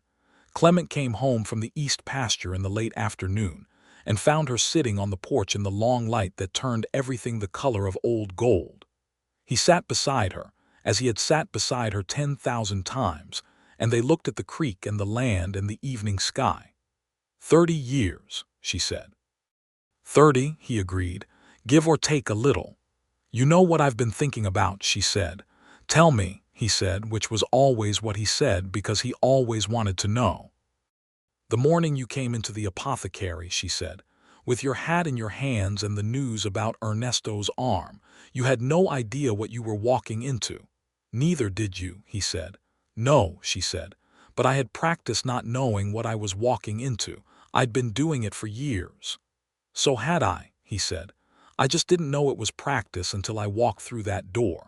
Clement came home from the east pasture in the late afternoon and found her sitting on the porch in the long light that turned everything the color of old gold. He sat beside her, as he had sat beside her 10,000 times, and they looked at the creek and the land and the evening sky. 30 years, she said. 30, he agreed, give or take a little. You know what I've been thinking about, she said. Tell me, he said, which was always what he said because he always wanted to know. The morning you came into the apothecary, she said, with your hat in your hands and the news about Ernesto's arm, you had no idea what you were walking into. Neither did you, he said. No, she said, but I had practiced not knowing what I was walking into. I'd been doing it for years. So had I, he said. I just didn't know it was practice until I walked through that door.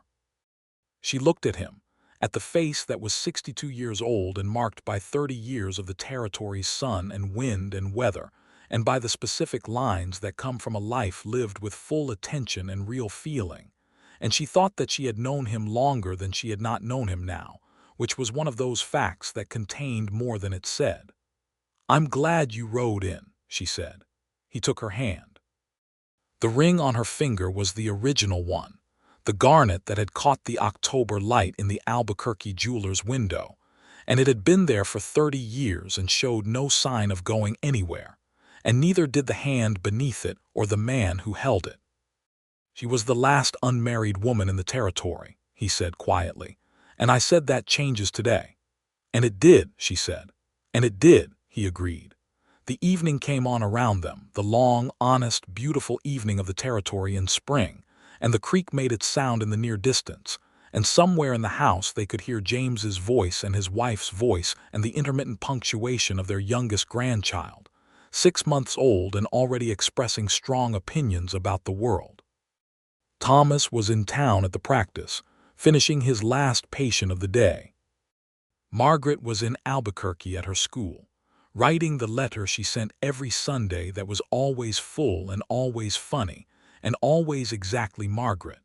She looked at him, at the face that was 62 years old and marked by 30 years of the territory's sun and wind and weather, and by the specific lines that come from a life lived with full attention and real feeling, and she thought that she had known him longer than she had not known him now, which was one of those facts that contained more than it said. I'm glad you rode in, she said. He took her hand. The ring on her finger was the original one, the garnet that had caught the October light in the Albuquerque jeweler's window, and it had been there for 30 years and showed no sign of going anywhere, and neither did the hand beneath it or the man who held it. She was the last unmarried woman in the territory, he said quietly, and I said that changes today. And it did, she said. And it did, he agreed. The evening came on around them, the long, honest, beautiful evening of the territory in spring, and the creek made its sound in the near distance, and somewhere in the house they could hear James's voice and his wife's voice and the intermittent punctuation of their youngest grandchild, 6 months old and already expressing strong opinions about the world. Thomas was in town at the practice, finishing his last patient of the day. Margaret was in Albuquerque at her school, writing the letter she sent every Sunday that was always full and always funny, and always exactly Margaret.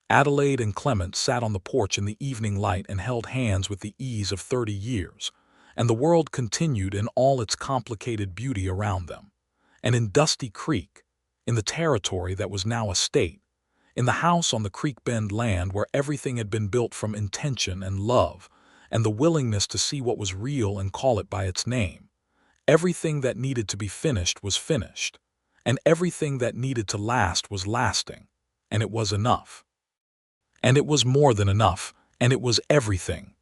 Adelaide and Clement sat on the porch in the evening light and held hands with the ease of 30 years, and the world continued in all its complicated beauty around them. And in Dusty Creek, in the territory that was now a state, in the house on the Creek Bend land where everything had been built from intention and love, and the willingness to see what was real and call it by its name, everything that needed to be finished was finished, and everything that needed to last was lasting, and it was enough. And it was more than enough, and it was everything.